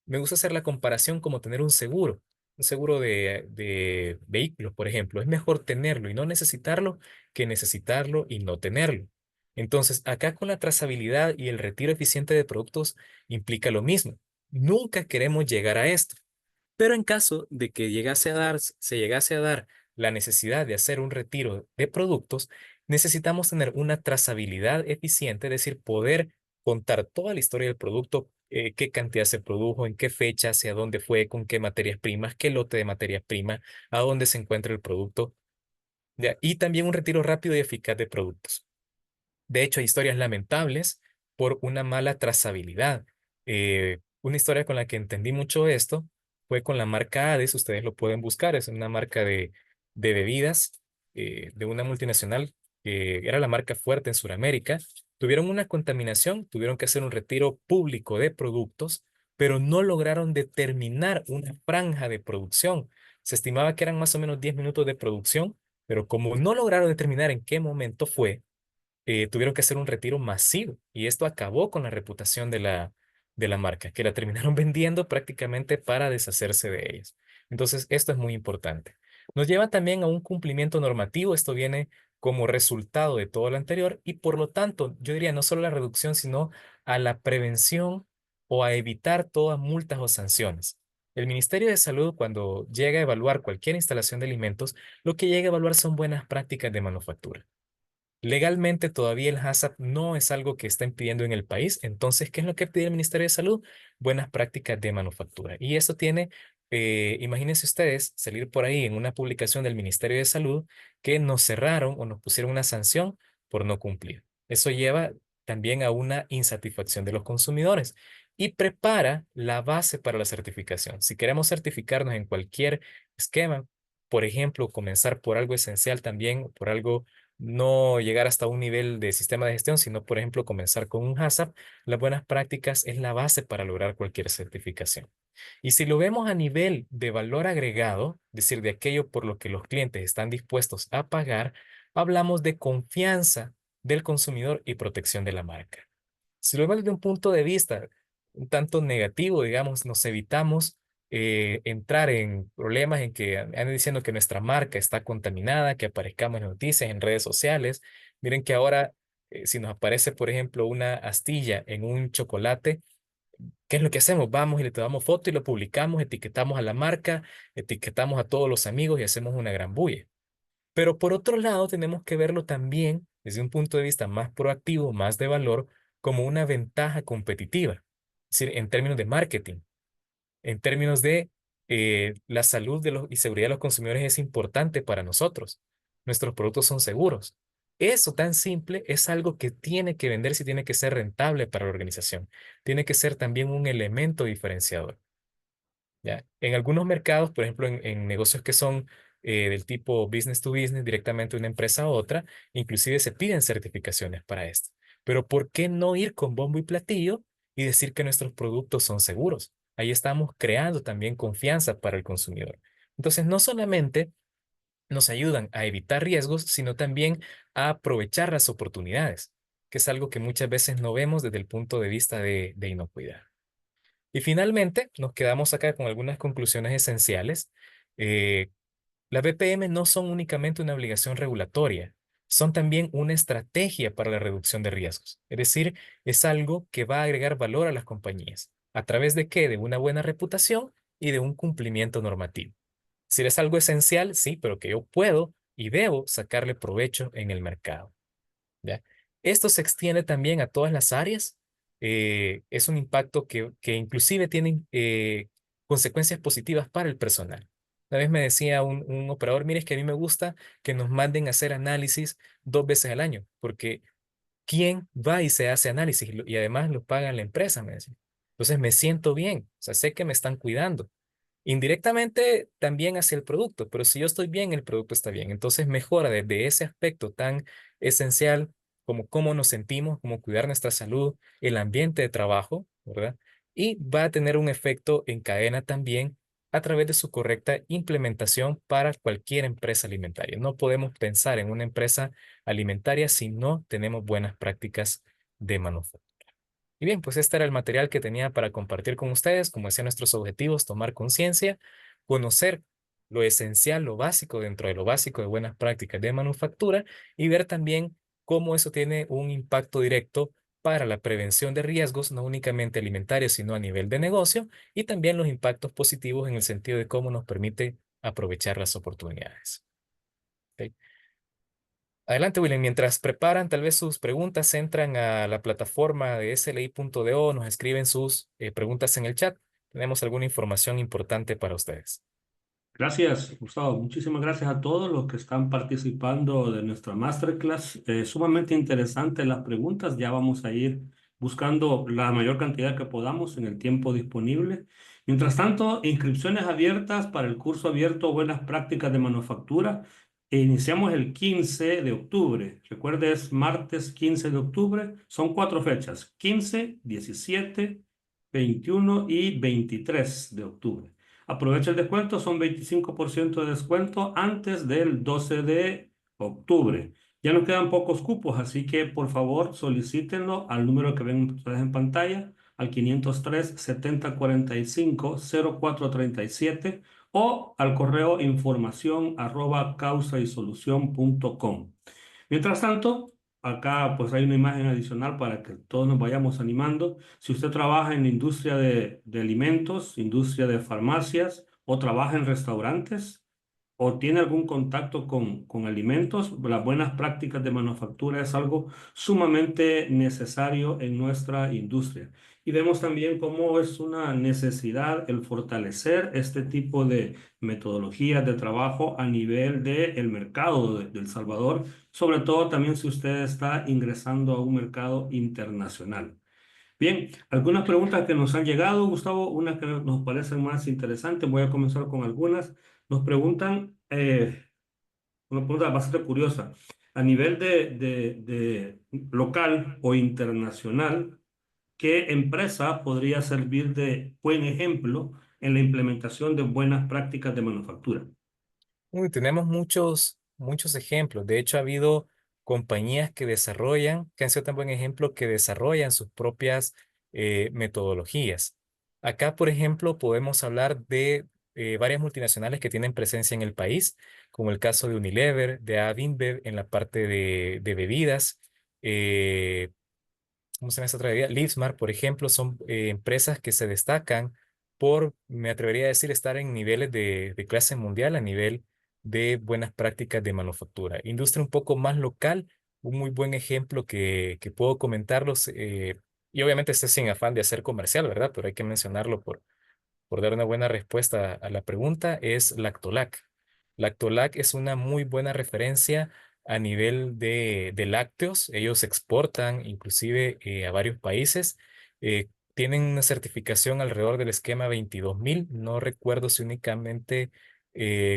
me gusta hacer la comparación como tener un seguro de vehículos, por ejemplo. Es mejor tenerlo y no necesitarlo que necesitarlo y no tenerlo. Entonces, acá con la trazabilidad y el retiro eficiente de productos implica lo mismo. Nunca queremos llegar a esto. Pero en caso de que se llegase a dar la necesidad de hacer un retiro de productos, necesitamos tener una trazabilidad eficiente, es decir, poder contar toda la historia del producto, qué cantidad se produjo, en qué fecha, hacia dónde fue, con qué materias primas, qué lote de materias primas, a dónde se encuentra el producto, ¿ya? Y también un retiro rápido y eficaz de productos. De hecho, hay historias lamentables por una mala trazabilidad. Una historia con la que entendí mucho esto fue con la marca Hades. Ustedes lo pueden buscar. Es una marca de bebidas de una multinacional que era la marca fuerte en Sudamérica. Tuvieron una contaminación, tuvieron que hacer un retiro público de productos, pero no lograron determinar una franja de producción. Se estimaba que eran más o menos 10 minutos de producción, pero como no lograron determinar en qué momento fue, tuvieron que hacer un retiro masivo y esto acabó con la reputación de la marca, que la terminaron vendiendo prácticamente para deshacerse de ellas. Entonces, esto es muy importante. Nos lleva también a un cumplimiento normativo. Esto viene como resultado de todo lo anterior y por lo tanto, yo diría no solo la reducción, sino a la prevención o a evitar todas multas o sanciones. El Ministerio de Salud, cuando llega a evaluar cualquier instalación de alimentos, lo que llega a evaluar son buenas prácticas de manufactura. Legalmente todavía el HACCP no es algo que estén pidiendo en el país. Entonces, ¿qué es lo que pide el Ministerio de Salud? Buenas prácticas de manufactura. Y eso tiene, imagínense ustedes, salir por ahí en una publicación del Ministerio de Salud que nos cerraron o nos pusieron una sanción por no cumplir. Eso lleva también a una insatisfacción de los consumidores y prepara la base para la certificación. Si queremos certificarnos en cualquier esquema, por ejemplo, comenzar por algo esencial también, por algo no llegar hasta un nivel de sistema de gestión, sino, por ejemplo, comenzar con un HACCP, las buenas prácticas es la base para lograr cualquier certificación. Y si lo vemos a nivel de valor agregado, es decir, de aquello por lo que los clientes están dispuestos a pagar, hablamos de confianza del consumidor y protección de la marca. Si lo vemos desde un punto de vista un tanto negativo, digamos, nos evitamos entrar en problemas en que andan diciendo que nuestra marca está contaminada, que aparezcamos en noticias, en redes sociales. Miren que ahora, si nos aparece, por ejemplo, una astilla en un chocolate, ¿qué es lo que hacemos? Vamos y le tomamos foto y lo publicamos, etiquetamos a la marca, etiquetamos a todos los amigos y hacemos una gran bulla. Pero por otro lado, tenemos que verlo también desde un punto de vista más proactivo, más de valor, como una ventaja competitiva. Es decir, en términos de marketing, en términos de la salud y seguridad de los consumidores es importante para nosotros. Nuestros productos son seguros. Eso tan simple es algo que tiene que venderse y tiene que ser rentable para la organización. Tiene que ser también un elemento diferenciador. ¿Ya? En algunos mercados, por ejemplo, en negocios que son del tipo business to business, directamente de una empresa a otra, inclusive se piden certificaciones para esto. Pero ¿por qué no ir con bombo y platillo y decir que nuestros productos son seguros? Ahí estamos creando también confianza para el consumidor. Entonces, no solamente nos ayudan a evitar riesgos, sino también a aprovechar las oportunidades, que es algo que muchas veces no vemos desde el punto de vista de inocuidad. Y finalmente, nos quedamos acá con algunas conclusiones esenciales. Eh, las BPM no son únicamente una obligación regulatoria, son también una estrategia para la reducción de riesgos. Es decir, es algo que va a agregar valor a las compañías. ¿A través de qué? De una buena reputación y de un cumplimiento normativo. Si es algo esencial, sí, pero que yo puedo y debo sacarle provecho en el mercado. ¿Ya? Esto se extiende también a todas las áreas. Es un impacto que inclusive tiene consecuencias positivas para el personal. Una vez me decía un operador, mire, es que a mí me gusta que nos manden a hacer análisis 2 veces al año, porque ¿quién va y se hace análisis? Y además lo paga la empresa, me decía. Entonces me siento bien, o sea, sé que me están cuidando. Indirectamente también hacia el producto, pero si yo estoy bien, el producto está bien. Entonces mejora desde ese aspecto tan esencial como cómo nos sentimos, cómo cuidar nuestra salud, el ambiente de trabajo, ¿verdad? y va a tener un efecto en cadena también a través de su correcta implementación para cualquier empresa alimentaria. No podemos pensar en una empresa alimentaria si no tenemos buenas prácticas de manufactura. Y bien, pues este era el material que tenía para compartir con ustedes. Como decía, nuestros objetivos: tomar conciencia, conocer lo esencial, lo básico dentro de lo básico de buenas prácticas de manufactura y ver también cómo eso tiene un impacto directo para la prevención de riesgos, no únicamente alimentarios, sino a nivel de negocio, y también los impactos positivos en el sentido de cómo nos permite aprovechar las oportunidades. ¿Ok? Adelante, William. Mientras preparan tal vez sus preguntas, entran a la plataforma de sli.do, nos escriben sus preguntas en el chat. Tenemos alguna información importante para ustedes. Gracias, Gustavo. Muchísimas gracias a todos los que están participando de nuestra masterclass. Sumamente interesantes las preguntas. Ya vamos a ir buscando la mayor cantidad que podamos en el tiempo disponible. Mientras tanto, inscripciones abiertas para el curso abierto Buenas Prácticas de Manufactura. Iniciamos el 15 de octubre. Recuerde, es martes 15 de octubre. Son 4 fechas: 15, 17, 21 y 23 de octubre. Aprovecha el descuento, son 25% de descuento antes del 12 de octubre. Ya nos quedan pocos cupos, así que por favor solicítenlo al número que ven ustedes en pantalla, al 503-7045-0437 o al correo información@causaysolución.com. Mientras tanto, acá pues hay una imagen adicional para que todos nos vayamos animando. Si usted trabaja en la industria de alimentos, industria de farmacias o trabaja en restaurantes, o tiene algún contacto con alimentos, las buenas prácticas de manufactura es algo sumamente necesario en nuestra industria. Y vemos también cómo es una necesidad el fortalecer este tipo de metodologías de trabajo a nivel del mercado de El Salvador, sobre todo también si usted está ingresando a un mercado internacional. Bien, algunas preguntas que nos han llegado, Gustavo, unas que nos parecen más interesantes. Voy a comenzar con algunas. Nos preguntan, una pregunta bastante curiosa. A nivel de local o internacional, ¿qué empresa podría servir de buen ejemplo en la implementación de buenas prácticas de manufactura? Uy, tenemos muchos ejemplos. De hecho, ha habido compañías que han sido tan buen ejemplo, que desarrollan sus propias metodologías. Acá, por ejemplo, podemos hablar de varias multinacionales que tienen presencia en el país, como el caso de Unilever, de AB InBev en la parte de bebidas. eh, ¿Cómo se llama esta otra bebida? Livsmart, por ejemplo, son empresas que se destacan por, me atrevería a decir, estar en niveles de clase mundial a nivel de buenas prácticas de manufactura. Industria un poco más local, un muy buen ejemplo que puedo comentarlos, y obviamente este sin afán de hacer comercial, ¿verdad? Pero hay que mencionarlo por dar una buena respuesta a la pregunta, es Lactolac. Lactolac es una muy buena referencia a nivel de lácteos. Ellos exportan inclusive a varios países. Tienen una certificación alrededor del esquema 22000. No recuerdo si únicamente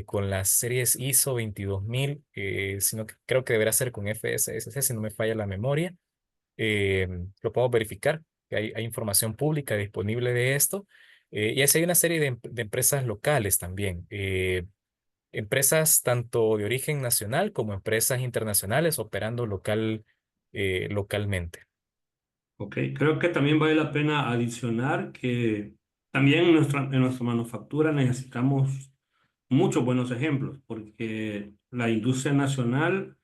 con las series ISO 22000, sino que creo que deberá ser con FSSC, si no me falla la memoria. eh, lo podemos verificar, que hay información pública disponible de esto. Y así hay una serie de empresas locales también, empresas tanto de origen nacional como empresas internacionales operando localmente. Ok, creo que también vale la pena adicionar que también en nuestra manufactura necesitamos muchos buenos ejemplos, porque la industria nacional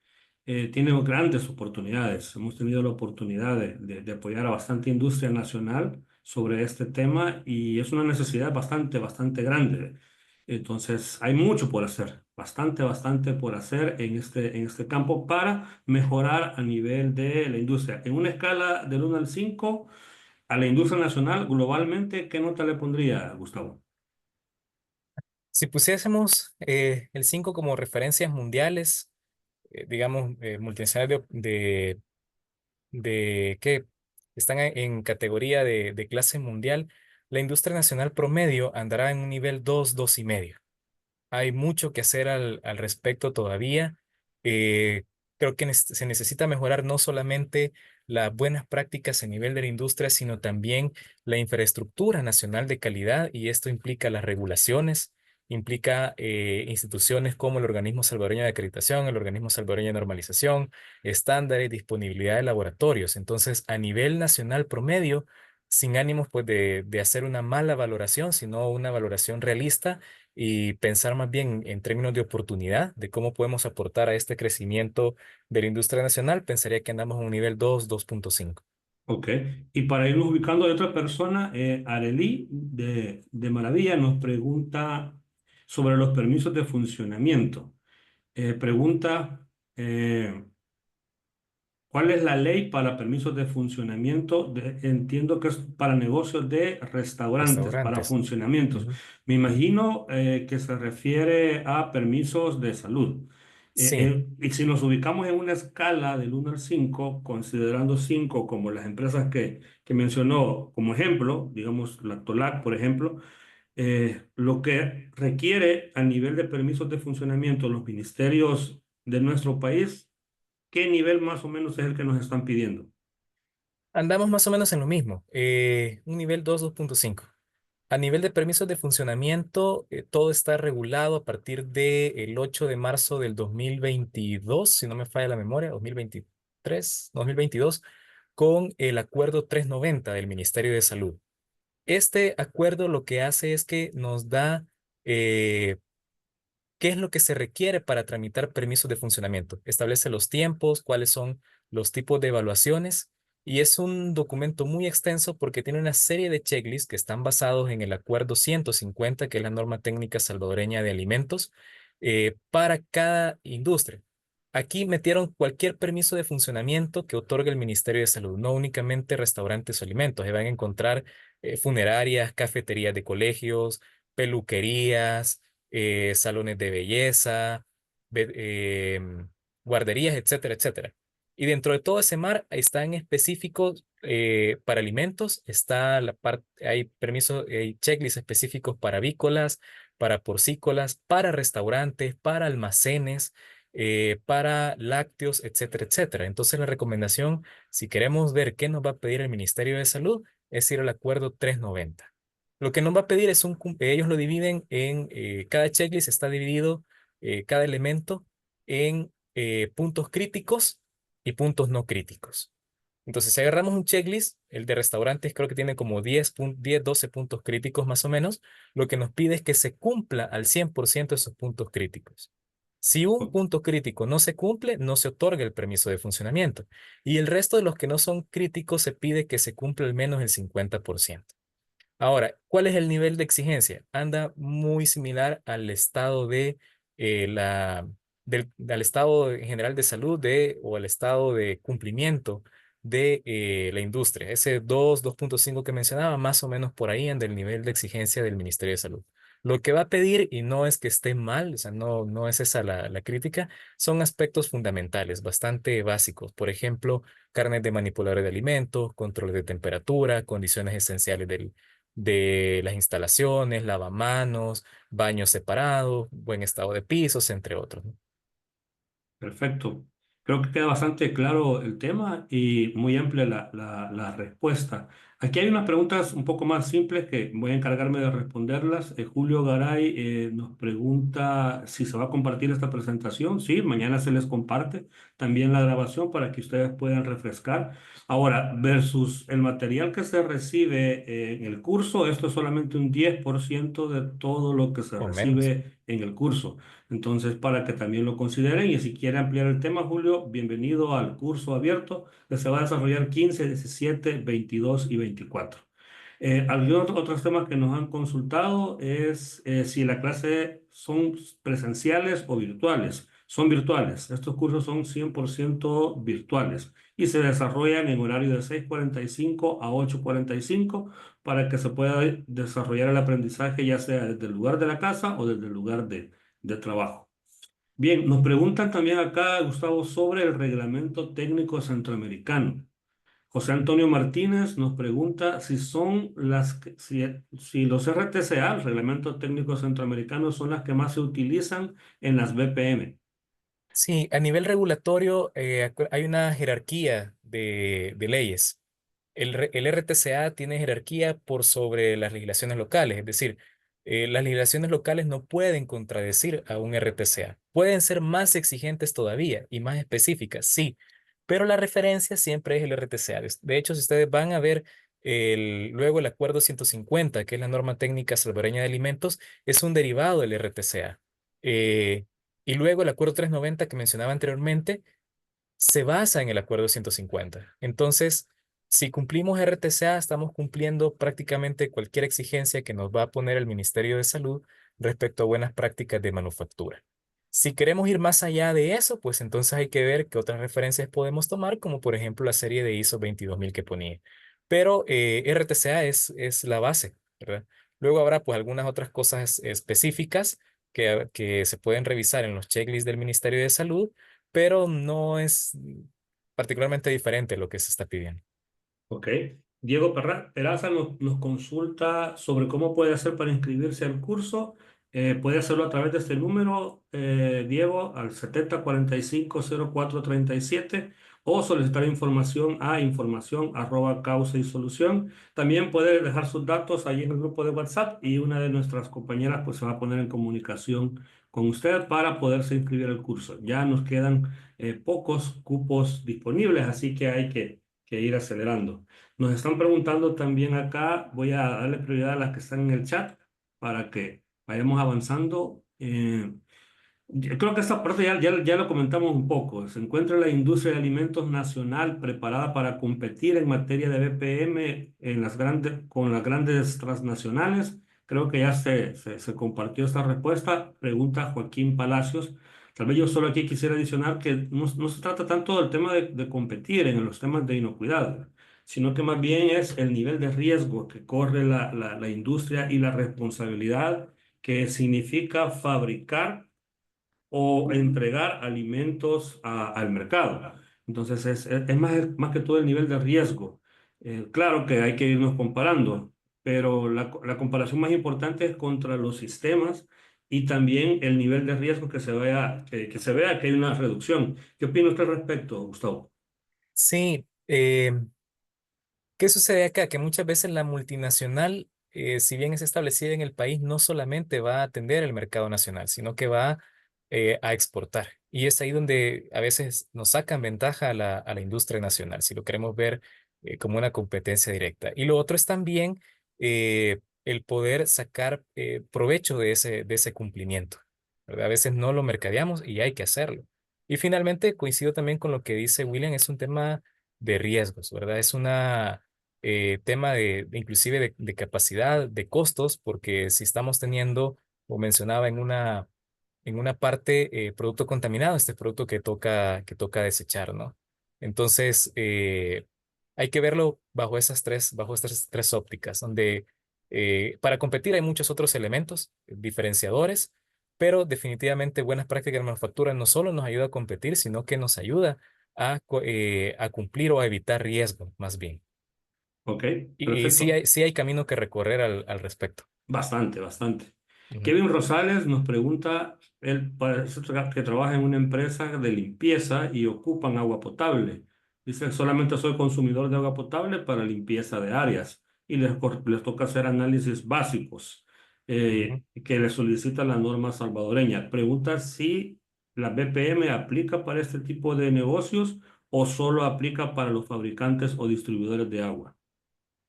tiene grandes oportunidades. Hemos tenido la oportunidad de apoyar a bastante industria nacional sobre este tema y es una necesidad bastante grande. Entonces, hay mucho por hacer, bastante por hacer en este campo para mejorar a nivel de la industria. En una escala del 1 al 5, a la industria nacional globalmente, ¿qué nota le pondría, Gustavo? Si pusiésemos el 5 como referencias mundiales, digamos, multinacionales de que están en categoría de clase mundial, la industria nacional promedio andará en un nivel 2, 2,5. Hay mucho que hacer al respecto todavía. Creo que se necesita mejorar no solamente las buenas prácticas a nivel de la industria, sino también la infraestructura nacional de calidad, y esto implica las regulaciones, implica instituciones como el Organismo Salvadoreño de Acreditación, el Organismo Salvadoreño de Normalización, estándares, disponibilidad de laboratorios. Entonces, a nivel nacional promedio, sin ánimos pues de hacer una mala valoración, sino una valoración realista y pensar más bien en términos de oportunidad, de cómo podemos aportar a este crecimiento de la industria nacional, pensaría que andamos en un nivel 2, 2.5. Ok. Y para irnos ubicando de otra persona, Arely de Maravilla nos pregunta sobre los permisos de funcionamiento. Pregunta, eh, ¿cuál es la ley para permisos de funcionamiento? Entiendo que es para negocios de restaurantes, para Restaurantes. funcionamientos. Ujú. Me imagino que se refiere a permisos de salud. Sí, Y si nos ubicamos en una escala del 1 al 5, considerando 5 como las empresas que mencionó como ejemplo, digamos la TOLAC, por ejemplo, lo que requiere a nivel de permisos de funcionamiento los ministerios de nuestro país. ¿Qué nivel más o menos es el que nos están pidiendo? andamos más o menos en lo mismo, un nivel 2, 2.5. A nivel de permisos de funcionamiento, todo está regulado a partir del 8 de marzo del 2022, si no me falla la memoria, 2023, 2022, con el acuerdo 390 del Ministerio de Salud. Este acuerdo lo que hace es que nos da eh, qué es lo que se requiere para tramitar permisos de funcionamiento. Establece los tiempos, cuáles son los tipos de evaluaciones, y es un documento muy extenso porque tiene una serie de checklists que están basados en el Acuerdo 150, que es la norma técnica salvadoreña de alimentos, para cada industria. Aquí metieron cualquier permiso de funcionamiento que otorgue el Ministerio de Salud, no únicamente restaurantes o alimentos. Ahí van a encontrar funerarias, cafeterías de colegios, peluquerías, salones de belleza, guarderías, etcétera, etcétera. Y dentro de todo ese mar están específicos para alimentos, está la parte, hay permisos, hay checklists específicos para avícolas, para porcícolas, para restaurantes, para almacenes, para lácteos, etcétera, etcétera. Entonces la recomendación, si queremos ver qué nos va a pedir el Ministerio de Salud, es ir al acuerdo 390. Lo que nos va a pedir es ellos lo dividen en, cada checklist está dividido, cada elemento en puntos críticos y puntos no críticos. Entonces, si agarramos un checklist, el de restaurantes creo que tiene como 10, 12 puntos críticos más o menos, lo que nos pide es que se cumpla al 100% esos puntos críticos. Si un punto crítico no se cumple, no se otorga el permiso de funcionamiento. Y el resto de los que no son críticos se pide que se cumpla al menos el 50%. Ahora, ¿cuál es el nivel de exigencia? Anda muy similar al estado de al estado en general de salud o al estado de cumplimiento de la industria. Ese 2.5 que mencionaba, más o menos por ahí anda el nivel de exigencia del Ministerio de Salud. Lo que va a pedir, y no es que esté mal, o sea, no es esa la crítica, son aspectos fundamentales, bastante básicos. Por ejemplo, carnet de manipuladores de alimentos, control de temperatura, condiciones esenciales de las instalaciones, lavamanos, baños separados, buen estado de pisos, entre otros, ¿no? Perfecto. Creo que queda bastante claro el tema y muy amplia la respuesta. Aquí hay unas preguntas un poco más simples que voy a encargarme de responderlas. Julio Garay nos pregunta si se va a compartir esta presentación. Sí, mañana se les comparte también la grabación para que ustedes puedan refrescar. Ahora, versus el material que se recibe en el curso, esto es solamente un 10% de todo lo que se O menos. recibe en el curso. Entonces, para que también lo consideren y si quiere ampliar el tema, Julio, bienvenido al curso abierto que se va a desarrollar 15, 17, 22 y 24. Algunos otros temas que nos han consultado es si la clase son presenciales o virtuales. Son virtuales. Estos cursos son 100% virtuales y se desarrollan en horario de 6:45 a 8:45 para que se pueda desarrollar el aprendizaje ya sea desde el lugar de la casa o desde el lugar de trabajo. Bien, nos preguntan también acá, Gustavo, sobre el reglamento técnico centroamericano. José Antonio Martínez nos pregunta si son si los RTCA, el reglamento técnico centroamericano, son las que más se utilizan en las BPM. Sí, a nivel regulatorio hay una jerarquía de leyes. El RTCA tiene jerarquía por sobre las legislaciones locales, es decir, las legislaciones locales no pueden contradecir a un RTCA. Pueden ser más exigentes todavía y más específicas, sí, pero la referencia siempre es el RTCA. De hecho, si ustedes van a ver luego el Acuerdo 150, que es la norma técnica salvadoreña de alimentos, es un derivado del RTCA. Eh, y luego el Acuerdo 390 que mencionaba anteriormente se basa en el Acuerdo 150. Entonces, si cumplimos RTCA, estamos cumpliendo prácticamente cualquier exigencia que nos va a poner el Ministerio de Salud respecto a buenas prácticas de manufactura. Si queremos ir más allá de eso, pues entonces hay que ver qué otras referencias podemos tomar, como por ejemplo la serie de ISO 22000 que ponía. Pero RTCA es la base, ¿verdad? Luego habrá pues algunas otras cosas específicas que se pueden revisar en los checklists del Ministerio de Salud, pero no es particularmente diferente lo que se está pidiendo. Ok. Diego Peraza nos consulta sobre cómo puede hacer para inscribirse al curso. Puede hacerlo a través de este número, Diego, al 7045-0437 o solicitar información a información@causa y solución. También puede dejar sus datos ahí en el grupo de WhatsApp y una de nuestras compañeras pues se va a poner en comunicación con usted para poderse inscribir al curso. Ya nos quedan pocos cupos disponibles, así que hay que ir acelerando. Nos están preguntando también acá, voy a darle prioridad a las que están en el chat para que vayamos avanzando. Yo creo que esta parte ya lo comentamos un poco. Se encuentra la industria de alimentos nacional preparada para competir en materia de BPM en con las grandes transnacionales. Creo que ya se compartió esta respuesta. Pregunta Joaquín Palacios. Tal vez yo solo aquí quisiera adicionar que no se trata tanto del tema de competir en los temas de inocuidad, sino que más bien es el nivel de riesgo que corre la industria y la responsabilidad que significa fabricar o entregar alimentos al mercado. Entonces es más que todo el nivel de riesgo. Claro que hay que irnos comparando, pero la comparación más importante es contra los sistemas y también el nivel de riesgo que se vea que hay una reducción. ¿Qué opina usted al respecto, Gustavo? Sí, ¿qué sucede acá? Que muchas veces la multinacional, si bien es establecida en el país, no solamente va a atender el mercado nacional, sino que va a exportar. Y es ahí donde a veces nos sacan ventaja a la industria nacional, si lo queremos ver como una competencia directa. Y lo otro es también el poder sacar provecho de ese cumplimiento, ¿verdad? A veces no lo mercadeamos y hay que hacerlo. Y finalmente, coincido también con lo que dice William, es un tema de riesgos, ¿verdad? Es una tema inclusive de capacidad, de costos, porque si estamos teniendo, como mencionaba en una parte, producto contaminado, este producto que toca desechar, ¿no? Entonces, hay que verlo bajo estas tres ópticas, donde para competir hay muchos otros elementos diferenciadores, pero definitivamente buenas prácticas de manufactura no solo nos ayuda a competir, sino que nos ayuda a cumplir o a evitar riesgo, más bien. Ok, Y perfecto. sí hay camino que recorrer al respecto. Bastante, bastante. Ujú, Kevin Rosales nos pregunta, él parece que trabaja en una empresa de limpieza y ocupan agua potable. Dice, solamente soy consumidor de agua potable para limpieza de áreas y les toca hacer análisis básicos ujú. que les solicita la norma salvadoreña. Pregunta si la BPM aplica para este tipo de negocios o solo aplica para los fabricantes o distribuidores de agua.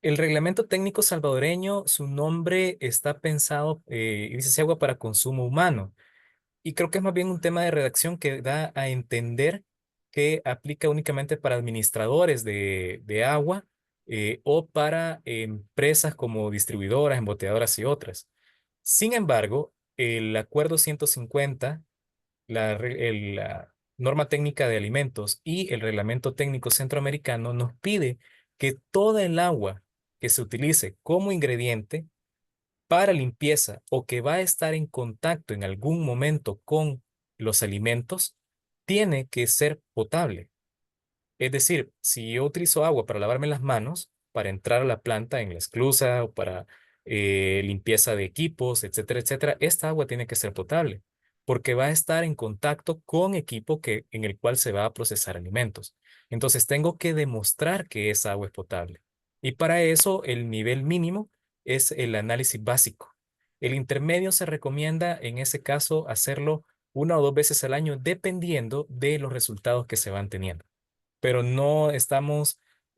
El reglamento técnico salvadoreño, su nombre está pensado, y dice "Si agua para consumo humano". Y creo que es más bien un tema de redacción que da a entender que aplica únicamente para administradores de agua o para empresas como distribuidoras, embotelladoras y otras. Sin embargo, el Acuerdo 150, la norma técnica de alimentos y el reglamento técnico centroamericano nos pide que toda el agua que se utilice como ingrediente para limpieza o que va a estar en contacto en algún momento con los alimentos, tiene que ser potable. Es decir, si yo utilizo agua para lavarme las manos, para entrar a la planta en la esclusa o para limpieza de equipos, etcétera, etcétera, esta agua tiene que ser potable. porque va a estar en contacto con equipo en el cual se va a procesar alimentos. Entonces tengo que demostrar que esa agua es potable. Y para eso el nivel mínimo es el análisis básico. El intermedio se recomienda en ese caso hacerlo 1 o 2 veces al año dependiendo de los resultados que se van teniendo. Pero no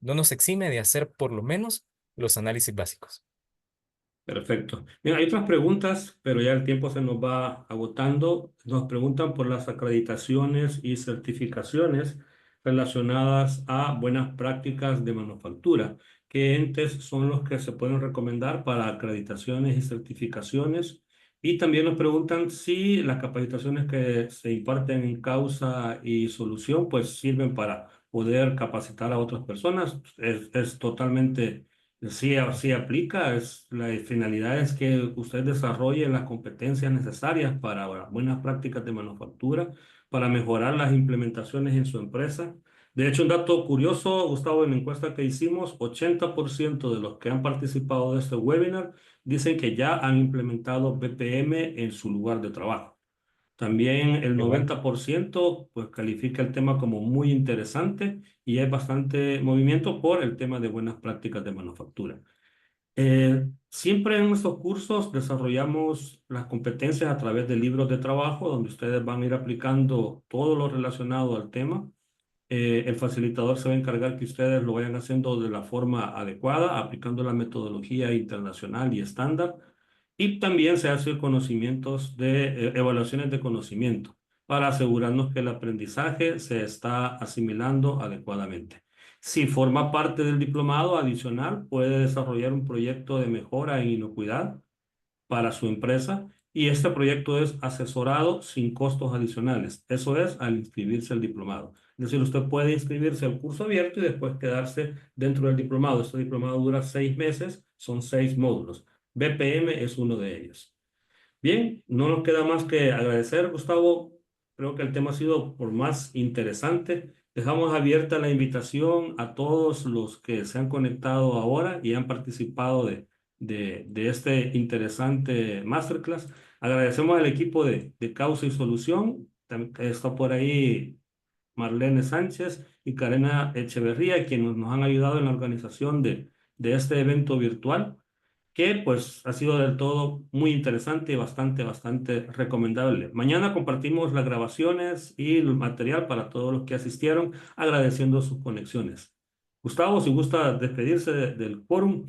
nos exime de hacer por lo menos los análisis básicos. Perfecto. Bien, hay otras preguntas, pero ya el tiempo se nos va agotando. Nos preguntan por las acreditaciones y certificaciones relacionadas a buenas prácticas de manufactura. ¿Qué entes son los que se pueden recomendar para acreditaciones y certificaciones? Y también nos preguntan si las capacitaciones que se imparten en causa y solución pues sirven para poder capacitar a otras personas. Es totalmente. Sí, sí aplica. La finalidad es que usted desarrolle las competencias necesarias para buenas prácticas de manufactura, para mejorar las implementaciones en su empresa. De hecho, un dato curioso, Gustavo, en la encuesta que hicimos, 80% de los que han participado de este webinar dicen que ya han implementado BPM en su lugar de trabajo. También el Qué bueno. 90% pues califica el tema como muy interesante y hay bastante movimiento por el tema de buenas prácticas de manufactura. Siempre en nuestros cursos desarrollamos las competencias a través de libros de trabajo donde ustedes van a ir aplicando todo lo relacionado al tema. El facilitador se va a encargar que ustedes lo vayan haciendo de la forma adecuada, aplicando la metodología internacional y estándar. Y también se hace conocimientos de evaluaciones de conocimiento para asegurarnos que el aprendizaje se está asimilando adecuadamente. Si forma parte del diplomado adicional, puede desarrollar un proyecto de mejora en inocuidad para su empresa y este proyecto es asesorado sin costos adicionales. Eso es al inscribirse al diplomado. Es decir, usted puede inscribirse al curso abierto y después quedarse dentro del diplomado. Este diplomado dura 6 meses, son 6 módulos. BPM es uno de ellos. Bien, no nos queda más que agradecer, Gustavo. Creo que el tema ha sido por más interesante. Dejamos abierta la invitación a todos los que se han conectado ahora y han participado de este interesante masterclass. Agradecemos al equipo de Causa y Solución. También está por ahí Marlene Sánchez y Karena Echeverría, quienes nos han ayudado en la organización de este evento virtual que pues ha sido del todo muy interesante y bastante recomendable. Mañana compartimos las grabaciones y el material para todos los que asistieron, agradeciendo sus conexiones. Gustavo, si gusta despedirse del quórum.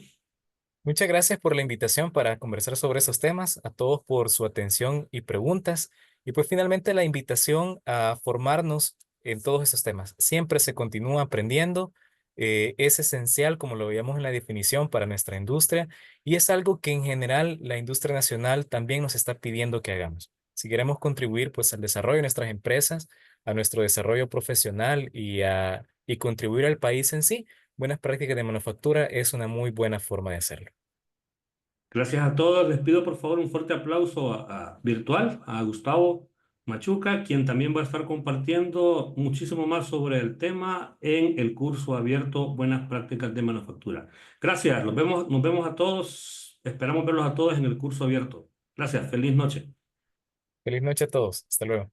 Muchas gracias por la invitación para conversar sobre esos temas, a todos por su atención y preguntas, y pues finalmente la invitación a formarnos en todos esos temas. Siempre se continúa aprendiendo, es esencial, como lo veíamos en la definición, para nuestra industria, y es algo que en general la industria nacional también nos está pidiendo que hagamos. Si queremos contribuir pues al desarrollo de nuestras empresas, a nuestro desarrollo profesional y contribuir al país en sí, buenas prácticas de manufactura es una muy buena forma de hacerlo. Gracias a todos. Les pido por favor un fuerte aplauso virtual a Gustavo Machuca, quien también va a estar compartiendo muchísimo más sobre el tema en el curso abierto Buenas Prácticas de Manufactura. Gracias, nos vemos a todos. Esperamos verlos a todos en el curso abierto. Gracias, feliz noche. Feliz noche a todos. Hasta luego.